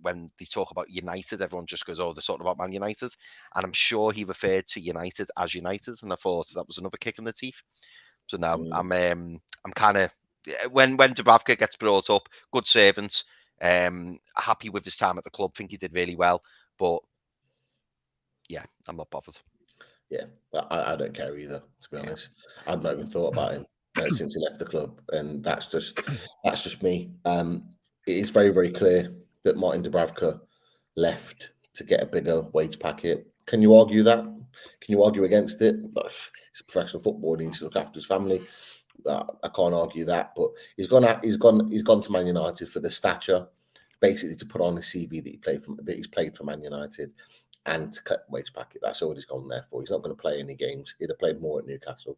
when they talk about United, everyone just goes, "Oh, they're talking about Man United," and I'm sure he referred to United as United, and I thought that was another kick in the teeth. So now I'm kind of, when Dubravka gets brought up, good servant, happy with his time at the club, think he did really well, but yeah, I'm not bothered. Yeah, I don't care either, to be honest. I've not even thought about him since he left the club, and that's just me. It is very, very clear that Martin Dubravka left to get a bigger wage packet. Can you argue that? Can you argue against it? He's a professional footballer. He needs to look after his family. I can't argue that. But he's gone to Man United for the stature, basically to put on his CV that he's played for Man United, and to cut wage packet. That's all he's gone there for. He's not going to play any games. He'd have played more at Newcastle.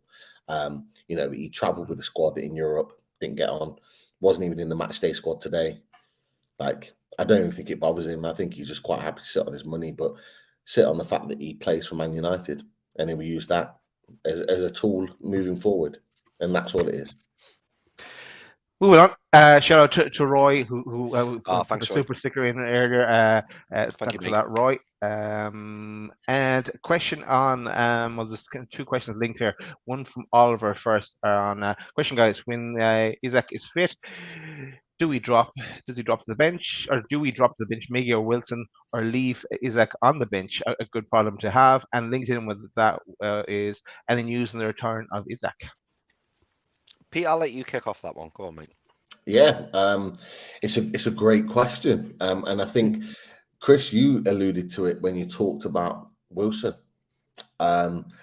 He travelled with the squad in Europe, didn't get on, wasn't even in the matchday squad today. Like, I don't even think it bothers him. I think he's just quite happy to sit on his money, but sit on the fact that he plays for Man United, and he will use that as a tool moving forward, and that's all it is. Moving on, shout out to Roy who put the super sticker in earlier. Thanks for that, Roy. And a question on there's 2 questions linked here. One from Oliver first on question, guys. When Isaac is fit, does he drop to the bench, or do we drop to the bench Miggy or Wilson, or leave Isaac on the bench? A good problem to have. And linked in with that is any news on the return of Isaac? Pete, I'll let you kick off that one. Go on, mate. Yeah, it's a great question, and I think, Chris, you alluded to it when you talked about Wilson.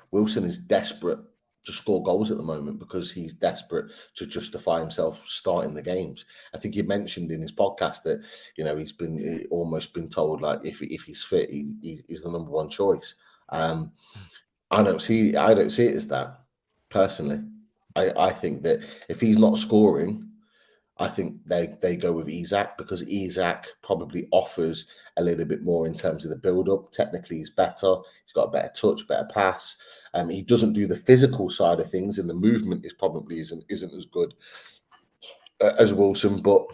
Wilson is desperate to score goals at the moment because he's desperate to justify himself starting the games. I think you mentioned in his podcast that he's almost been told, like, if he's fit, he's the number 1 choice. I don't see it as that, personally. I think that if he's not scoring, I think they go with Isak, because Isak probably offers a little bit more in terms of the build-up. Technically, he's better. He's got a better touch, better pass. He doesn't do the physical side of things, and the movement is probably isn't as good as Wilson. But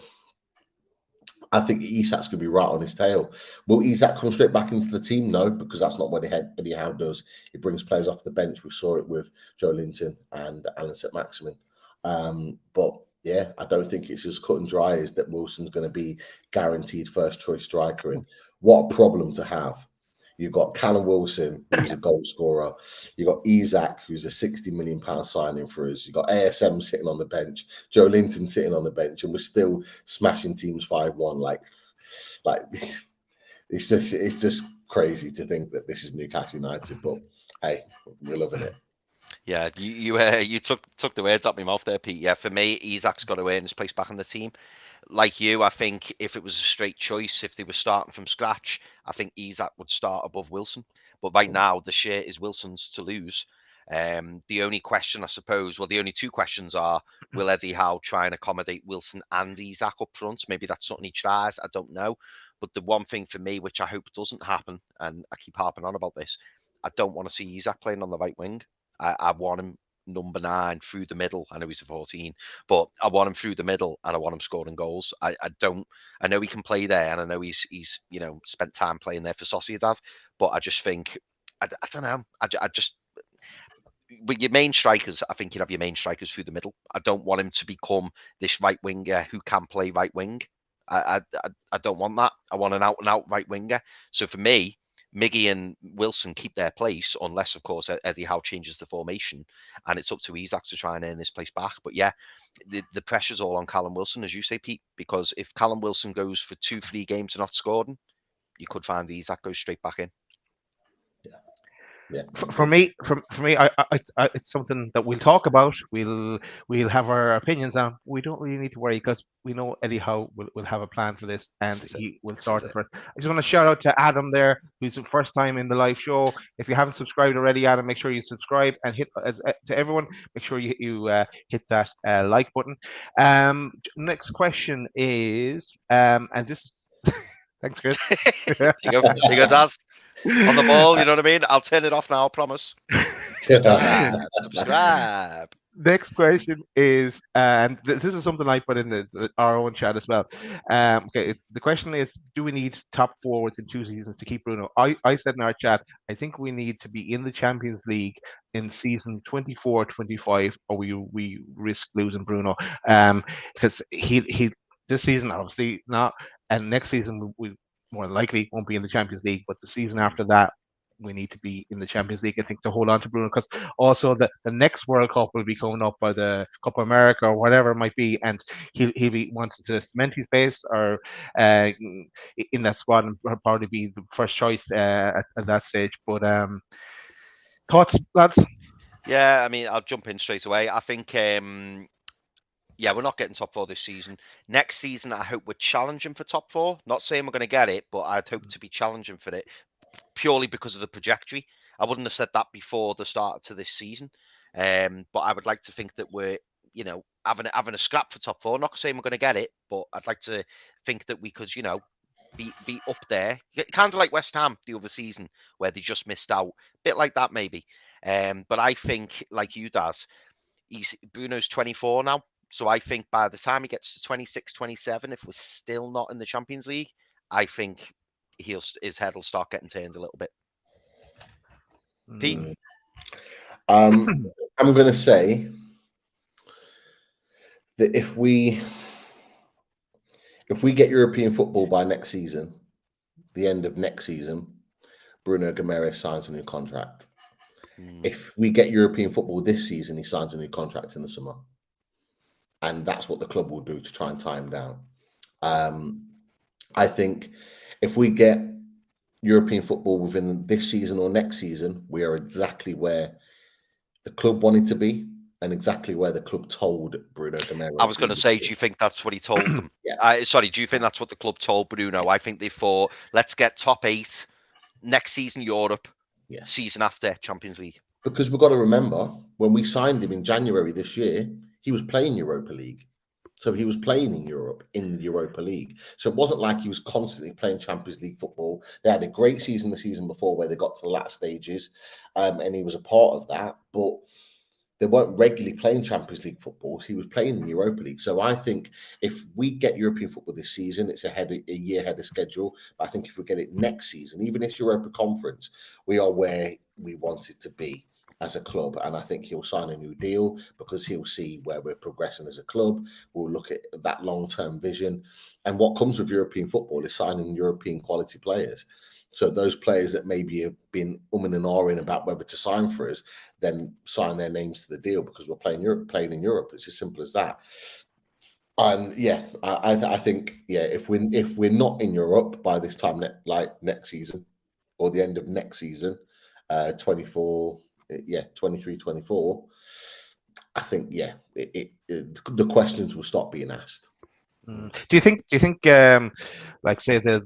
I think Isak's going to be right on his tail. Will Isak come straight back into the team? No, because that's not what Eddie Howe does. He brings players off the bench. We saw it with Joe Linton and Alan St. Maximin. But Yeah, I don't think it's as cut and dry as that Wilson's going to be guaranteed first choice striker. And what a problem to have. You've got Callum Wilson, who's a goal scorer. You've got Isak, who's a £60 million signing for us. You've got ASM sitting on the bench, Joe Linton sitting on the bench, and we're still smashing teams 5-1. Like it's just crazy to think that this is Newcastle United. But hey, we're loving it. Yeah, you took the words out my mouth there, Pete. Yeah, for me, Isak's got to earn his place back in the team. Like you, I think if it was a straight choice, if they were starting from scratch, I think Isak would start above Wilson. But right now, the share is Wilson's to lose. The only question, I suppose, well, the only two questions are, will Eddie Howe try and accommodate Wilson and Isak up front? Maybe that's something he tries. I don't know. But the one thing for me, which I hope doesn't happen, and I keep harping on about this, I don't want to see Isak playing on the right wing. I want him number 9 through the middle. I know he's a 14, but I want him through the middle and I want him scoring goals. I know he can play there, and I know he's spent time playing there for Sociedad, but I just think I don't know. I just with your main strikers, I think you'd have your main strikers through the middle. I don't want him to become this right winger who can play right wing. I don't want that. I want an out and out right winger. So for me, Miggy and Wilson keep their place, unless, of course, Eddie Howe changes the formation, and it's up to Isak to try and earn his place back. But yeah, the pressure's all on Callum Wilson, as you say, Pete, because if Callum Wilson goes for 2-3 games and not scoring, you could find Isak goes straight back in. Yeah. For me, I it's something that we'll talk about. We'll have our opinions on. We don't really need to worry because we know Eddie Howe will have a plan for this, and he will start it first. I just want to shout out to Adam there, who's the first time in the live show. If you haven't subscribed already, Adam, make sure you subscribe, and hit to everyone. Make sure you hit that like button. Next question is, and this. Thanks, Chris. There you go, Daz. On the ball, you know what I mean? I'll turn it off now, I promise. Subscribe. Next question is, and this is something I put in our own chat as well. Okay, the question is, do we need top forwards in 2 seasons to keep Bruno? I said in our chat, I think we need to be in the Champions League in season 24-25, or we risk losing Bruno. Because he this season obviously not, and next season we more likely won't be in the Champions League, but the season after that, we need to be in the Champions League, I think, to hold on to Bruno, because also the next World Cup will be coming up by the Cup of America or whatever it might be, and he'll be wanting to cement his place or in that squad, and probably be the first choice at that stage. But thoughts, lads? Yeah, I mean, I'll jump in straight away. I think yeah, we're not getting top 4 this season. Next season, I hope we're challenging for top 4. Not saying we're going to get it, but I'd hope to be challenging for it purely because of the trajectory. I wouldn't have said that before the start to this season. But I would like to think that we're, having a scrap for top 4. Not saying we're going to get it, but I'd like to think that we could, be up there. Kind of like West Ham the other season where they just missed out. Bit like that, maybe. But I think, like you, Daz, Bruno's 24 now. So I think by the time he gets to 26, 27, if we're still not in the Champions League, I think his head will start getting turned a little bit. Pete? I'm going to say that if we get European football by next season, the end of next season, Bruno Guimaraes signs a new contract. If we get European football this season, he signs a new contract in the summer. And that's what the club will do to try and tie him down. I think if we get European football within this season or next season, we are exactly where the club wanted to be and exactly where the club told Bruno Guimaraes. I was going to say, do you think that's what he told them? Yeah. Do you think that's what the club told Bruno? I think they thought, let's get top 8, next season Europe, season after Champions League. Because we've got to remember, when we signed him in January this year, he was playing Europa League. So he was playing in Europe in the Europa League. So it wasn't like he was constantly playing Champions League football. They had a great season the season before where they got to the latter stages, and he was a part of that. But they weren't regularly playing Champions League football. He was playing in the Europa League. So I think if we get European football this season, it's a year ahead of schedule. But I think if we get it next season, even this Europa Conference, we are where we wanted to be. as a club, and I think he'll sign a new deal because he'll see where we're progressing as a club. We'll look at that long-term vision, and what comes with European football is signing European quality players. So those players that maybe have been umming and ahhing about whether to sign for us, then sign their names to the deal because we're playing in Europe. It's as simple as that. And yeah, I think if we're not in Europe by this time, next season or the end of next season, 23-24, I think the questions will stop being asked. Do you think like say the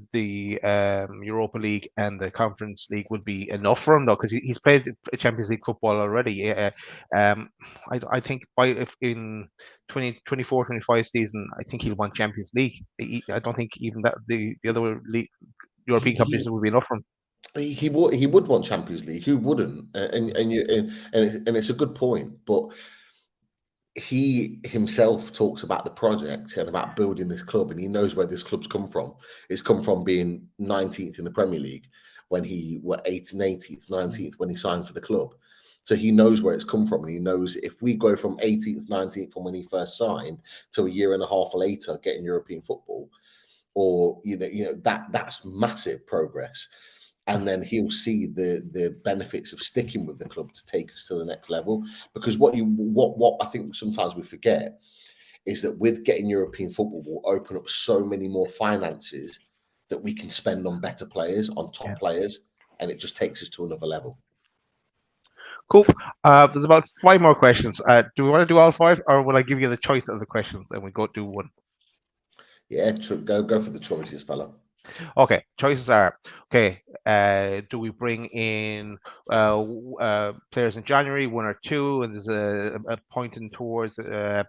Europa League and the Conference League would be enough for him though, because he's played Champions League football already? I think in 2024-25 season, I think he'll want Champions League. I don't think even that the other league, European competition would be enough for him. He would want Champions League. Who wouldn't? And it's a good point, but he himself talks about the project and about building this club, and he knows where this club's come from. It's come from being 19th in the Premier League when he were 18th, 18th, 19th when he signed for the club. So he knows where it's come from, and he knows if we go from 18th, 19th from when he first signed to a year and a half later getting European football, or that's massive progress. And then he'll see the benefits of sticking with the club to take us to the next level. Because what I think sometimes we forget is that with getting European football will open up so many more finances that we can spend on better players, on top players, and it just takes us to another level. Cool. There's about 5 more questions. Do we want to do all 5, or will I give you the choice of the questions and we go do one? Yeah, go for the choices, fella. Okay, choices are do we bring in players in January, 1 or 2, and there's a pointing towards the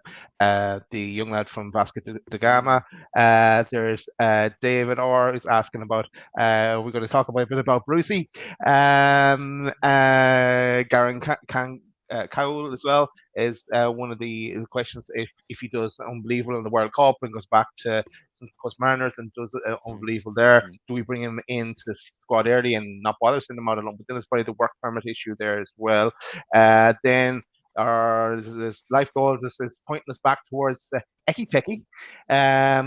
young lad from Vasco da Gama. There's David Orr is asking about we're going to talk a bit about Brucey. Garen Cowell as well is one of the questions. If he does unbelievable in the World Cup and goes back to some Coast Mariners and does unbelievable there, do we bring him into the squad early and not bother sending him out alone? But then there's probably the work permit issue there as well. Then there's life goals. This is pointing us back towards the Eki Teki.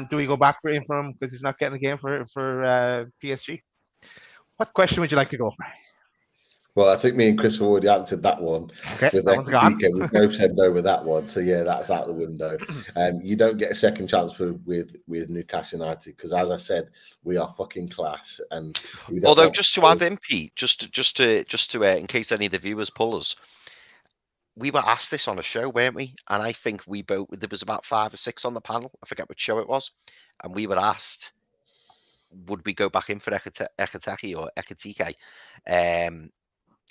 Do we go back for him because he's not getting a game for PSG? What question would you like to go for? Well, I think me and Chris have already answered that one. Okay, with Eki. We both said no with that one, so yeah, that's out the window. You don't get a second chance with Newcastle United because, as I said, we are fucking class. And although, just to add in, Pete, just to in case any of the viewers pull us, we were asked this on a show, weren't we? And I think there was about 5 or 6 on the panel. I forget which show it was, and we were asked, would we go back in for Ekiteke or Ekitike?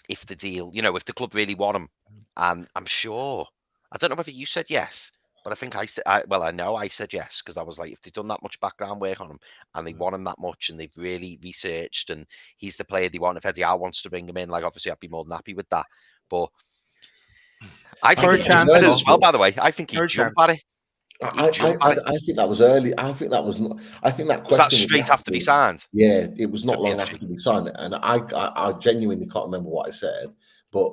If the deal, if the club really want him, and I'm sure, I don't know whether you said yes, but I think I know I said yes, because I was like, if they've done that much background work on him and they want him that much and they've really researched and he's the player they want, if Eddie Howe wants to bring him in, like obviously I'd be more than happy with that. But I think he'd jump at it as well, by the way. I think he'd jump at it. I think that was early. I think that was not. I think that question was that straight after he signed. Yeah, it was not long after he signed it, and I genuinely can't remember what I said, but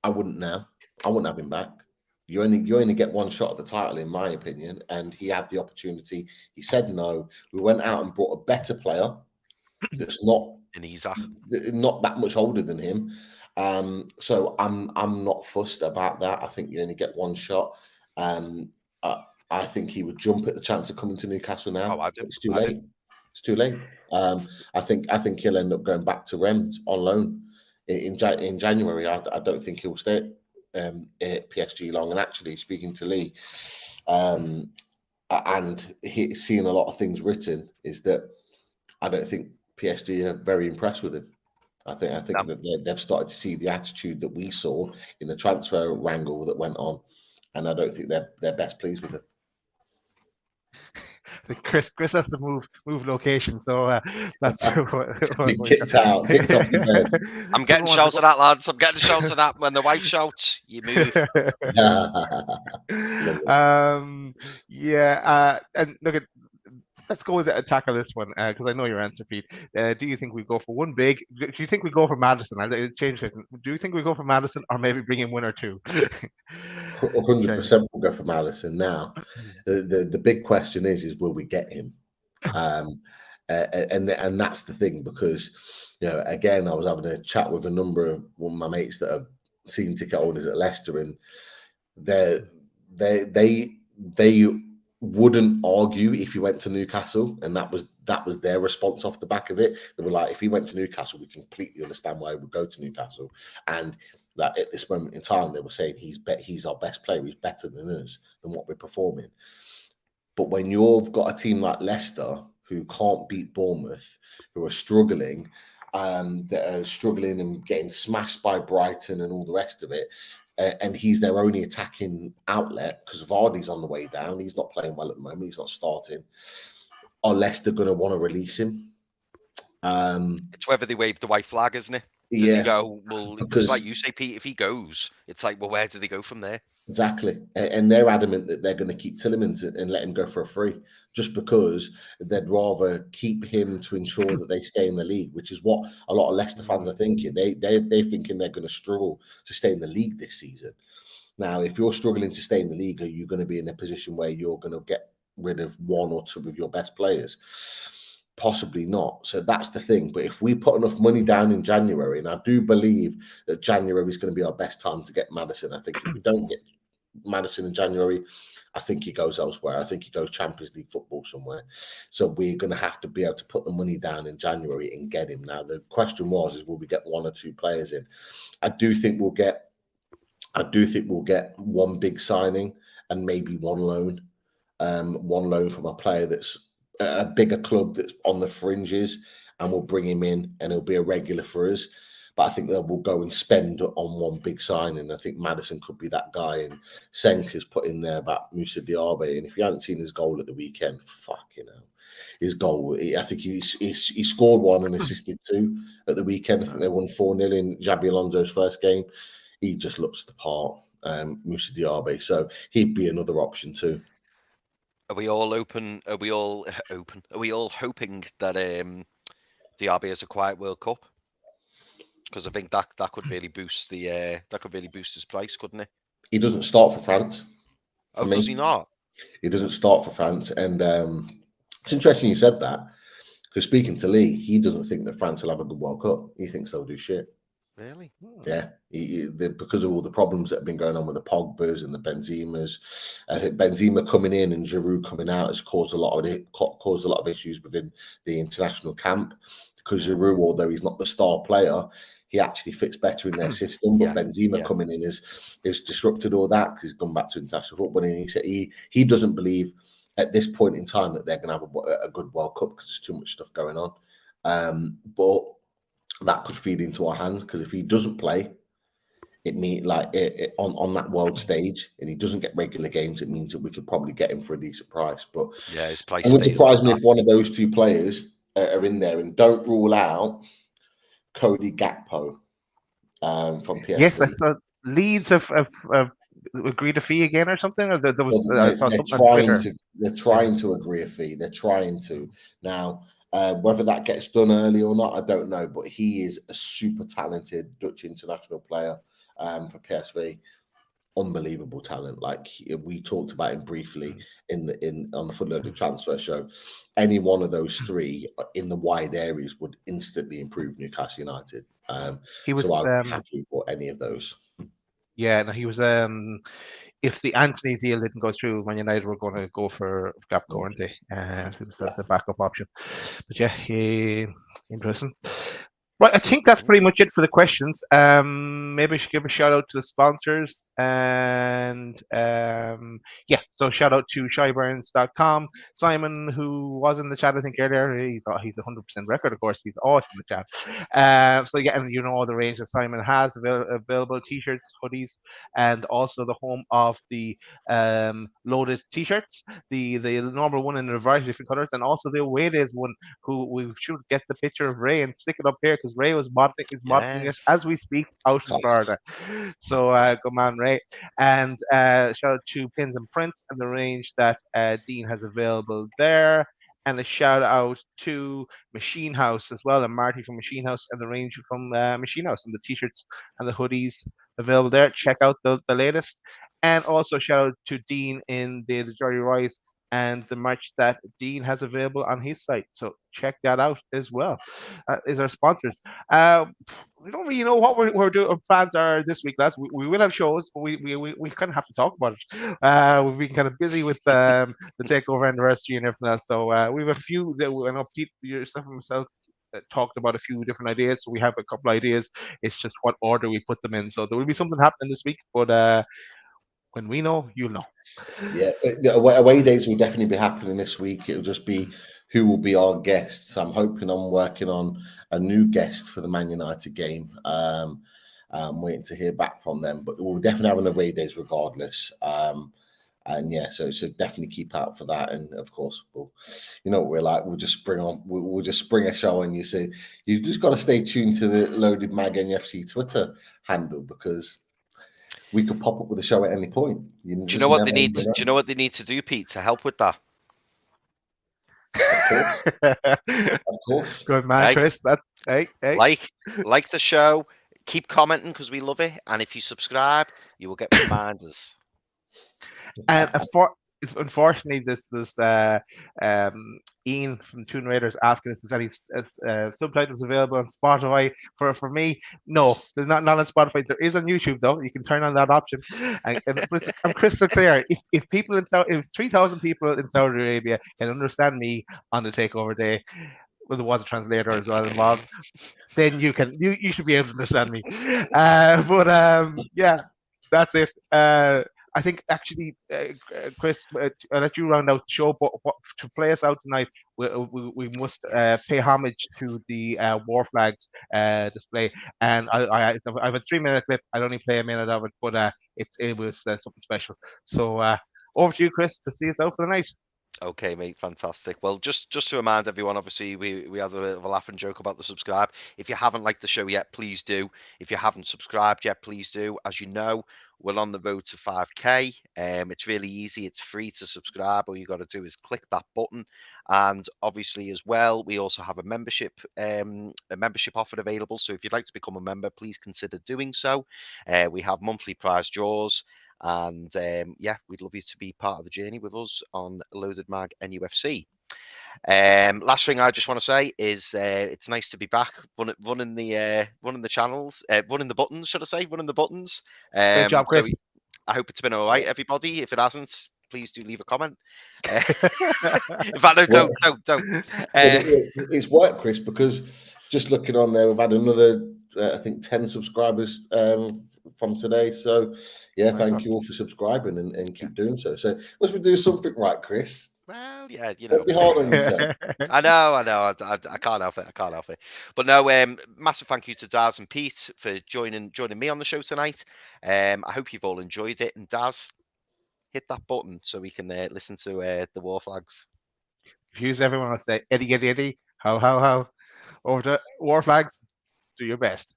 I wouldn't now. I wouldn't have him back. You only get one shot at the title, in my opinion, and he had the opportunity. He said no. We went out and brought a better player that's not that much older than him. So I'm not fussed about that. I think you only get one shot. I think he would jump at the chance of coming to Newcastle now. It's too late. It's too late. I think he'll end up going back to Rennes on loan in January. I don't think he'll stay at PSG long. And actually, speaking to Lee, and seeing a lot of things written, is that I don't think PSG are very impressed with him. I think that they've started to see the attitude that we saw in the transfer wrangle that went on, and I don't think they're best pleased with it. Chris has to move location, so that's kicked out, kicked off the bed. I'm getting shouts of that, lads. I'm getting shouts of that. When the wife shouts, you move. And look at let's go with tackle this one because I know your answer, Pete. Do you think we go for one big? Do you think we go for Madison? I'll change it. Do you think we go for Madison or maybe bring in one or two? 100% will go for Madison. Now, the big question is will we get him? And that's the thing, because again, I was having a chat with a number of my mates that are season ticket owners at Leicester, and they wouldn't argue if he went to Newcastle, and that was their response off the back of it. They were like, if he went to Newcastle, we completely understand why he would go to Newcastle, and that at this moment in time, they were saying he's our best player, he's better than us, than what we're performing. But when you've got a team like Leicester who can't beat Bournemouth, who are struggling, that are struggling and getting smashed by Brighton and all the rest of it, and he's their only attacking outlet because Vardy's on the way down. He's not playing well at the moment. He's not starting. Are Leicester going to want to release him? It's whether they wave the white flag, isn't it? Yeah. They go, well, because like you say, Pete, if he goes, it's like, well, where do they go from there? Exactly. And they're adamant that they're going to keep Tielemans and let him go for a free, just because they'd rather keep him to ensure that they stay in the league, which is what a lot of Leicester fans are thinking. They're thinking they're going to struggle to stay in the league this season. Now, if you're struggling to stay in the league, are you going to be in a position where you're going to get rid of one or two of your best players? Possibly not. So that's the thing. But if we put enough money down in January, and I do believe that January is going to be our best time to get Maddison. I think if we don't get Maddison in January, I think he goes elsewhere. I think he goes Champions League football somewhere. So we're going to have to be able to put the money down in January and get him. Now, the question is will we get one or two players in? I do think we'll get one big signing and maybe one loan from a player that's a bigger club that's on the fringes, and we'll bring him in and he'll be a regular for us. But I think that we'll go and spend on one big signing. I think Maddison could be that guy, and Senka's put in there about Moussa Diaby. And if you hadn't seen his goal at the weekend, fucking hell, his goal, I think he scored one and assisted two at the weekend. I think they won 4-0 in Xabi Alonso's first game. He just looks the part, Moussa Diaby. So he'd be another option too. Are we all open? Are we all hoping that Diaby has a quiet World Cup? Because I think that could really boost his price, couldn't it? He doesn't start for France. Oh, does he not? He doesn't start for France, and it's interesting you said that, because speaking to Lee, he doesn't think that France will have a good World Cup. He thinks they'll do shit. Really? Yeah, because of all the problems that have been going on with the Pogbas and the Benzemas. I think Benzema coming in and Giroud coming out has caused a lot of issues within the international camp. Because Giroud, although he's not the star player, he actually fits better in their system. But Benzema coming in is disrupted all that, because he's gone back to international football, and he said he doesn't believe at this point in time that they're going to have a good World Cup because there's too much stuff going on. But that could feed into our hands, because if he doesn't play, it means on that world stage, and he doesn't get regular games, it means that we could probably get him for a decent price. But yeah, his price. It would surprise me if one of those two players are in there, and don't rule out Cody Gakpo from PSV. Yes, I thought Leeds have agreed a fee again or something. Or there was they're trying to agree a fee. They're trying to now. Whether that gets done early or not, I don't know. But he is a super talented Dutch international player for PSV. Unbelievable talent. Like we talked about him briefly on the Footloaded Transfer Show. Any one of those three in the wide areas would instantly improve Newcastle United. So I'm happy for any of those. Yeah, no, he was. If the Anthony deal didn't go through, Man United were going to go for Gakpo, weren't they? So it was the backup option. But yeah, interesting. Right, I think that's pretty much it for the questions. Maybe I should give a shout out to the sponsors, and so shout out to shyburns.com. Simon, who was in the chat I think earlier, he's 100% record, of course, he's always in the chat. So yeah, and you know all the range that Simon has available: t-shirts, hoodies, and also the home of the loaded t-shirts, the normal one in a variety of different colors, and also the away days one, who we should get the picture of Ray and stick it up here, because Ray was modeling it as we speak out in Florida. So good man, Ray. And shout out to Pins and Prints and the range that Dean has available there. And a shout out to Machine House as well, and Marty from Machine House, and the range from Machine House, and the t-shirts and the hoodies available there. Check out the latest. And also shout out to Dean in the Dirty Rise and the merch that Dean has available on his site. So check that out as well. Is our sponsors. We don't really know what we're doing. Our plans are this week, lads. We will have shows, but we kind of have to talk about it. We've been kind of busy with the takeover anniversary and everything else. So we have a few that I know Pete, yourself and myself talked about a few different ideas. So we have a couple ideas. It's just what order we put them in. So there will be something happening this week, but when we know, you'll know. Yeah, away days will definitely be happening this week. It'll just be who will be our guests. I'm hoping I'm working on a new guest for the Man United game. I'm waiting to hear back from them, but we'll definitely have an away days regardless. And yeah, so definitely keep out for that. And of course, you know what we're like. We'll just spring a show, and you say you just got to stay tuned to the Loaded Mag NUFC Twitter handle, because we could pop up with a show at any point. Do you know what they need? Do you know what they need to do, Pete, to help with that? Of course. Good man, Chris. Hey. Like the show. Keep commenting because we love it. And if you subscribe, you will get reminders. And unfortunately, there's Ian from Toon Raiders asking if there's any subtitles available on Spotify. For me, no, there's not on Spotify. There is on YouTube though. You can turn on that option. And I'm crystal clear. If 3,000 people in Saudi Arabia can understand me on the takeover day, well, there was a translator as well involved, then you should be able to understand me. Yeah, that's it. I think actually, Chris, I'll let you round out the show, but to play us out tonight, we must pay homage to the War Flags display. And I have a 3-minute clip. I'll only play a minute of it, but it was something special. So over to you, Chris, to see us out for the night. Okay, mate, fantastic. Well, just to remind everyone, obviously, we had a bit of a laugh and joke about the subscribe. If you haven't liked the show yet, please do. If you haven't subscribed yet, please do. As you know, we're on the road to 5K. It's really easy. It's free to subscribe. All you got to do is click that button. And obviously, as well, we also have a membership offer available. So if you'd like to become a member, please consider doing so. We have monthly prize draws. And yeah, we'd love you to be part of the journey with us on Loaded Mag NUFC. Last thing I just want to say is it's nice to be back running the channels, running the buttons, should I say, running the buttons. Good job, Chris. So I hope it's been all right, everybody. If it hasn't, please do leave a comment. In fact, no, don't. It's worked, Chris, because just looking on there, we've had another, I think, 10 subscribers from today. So, yeah, thank you all for subscribing and keep doing so. So, must we do something right, Chris? Well, yeah, you know. Don't be hard on yourself. I know. I can't help it. But no, massive thank you to Daz and Pete for joining me on the show tonight. I hope you've all enjoyed it. And Daz, hit that button so we can listen to the War Flags. Confuse everyone. I'll say Eddie, how. Over to War Flags. Do your best.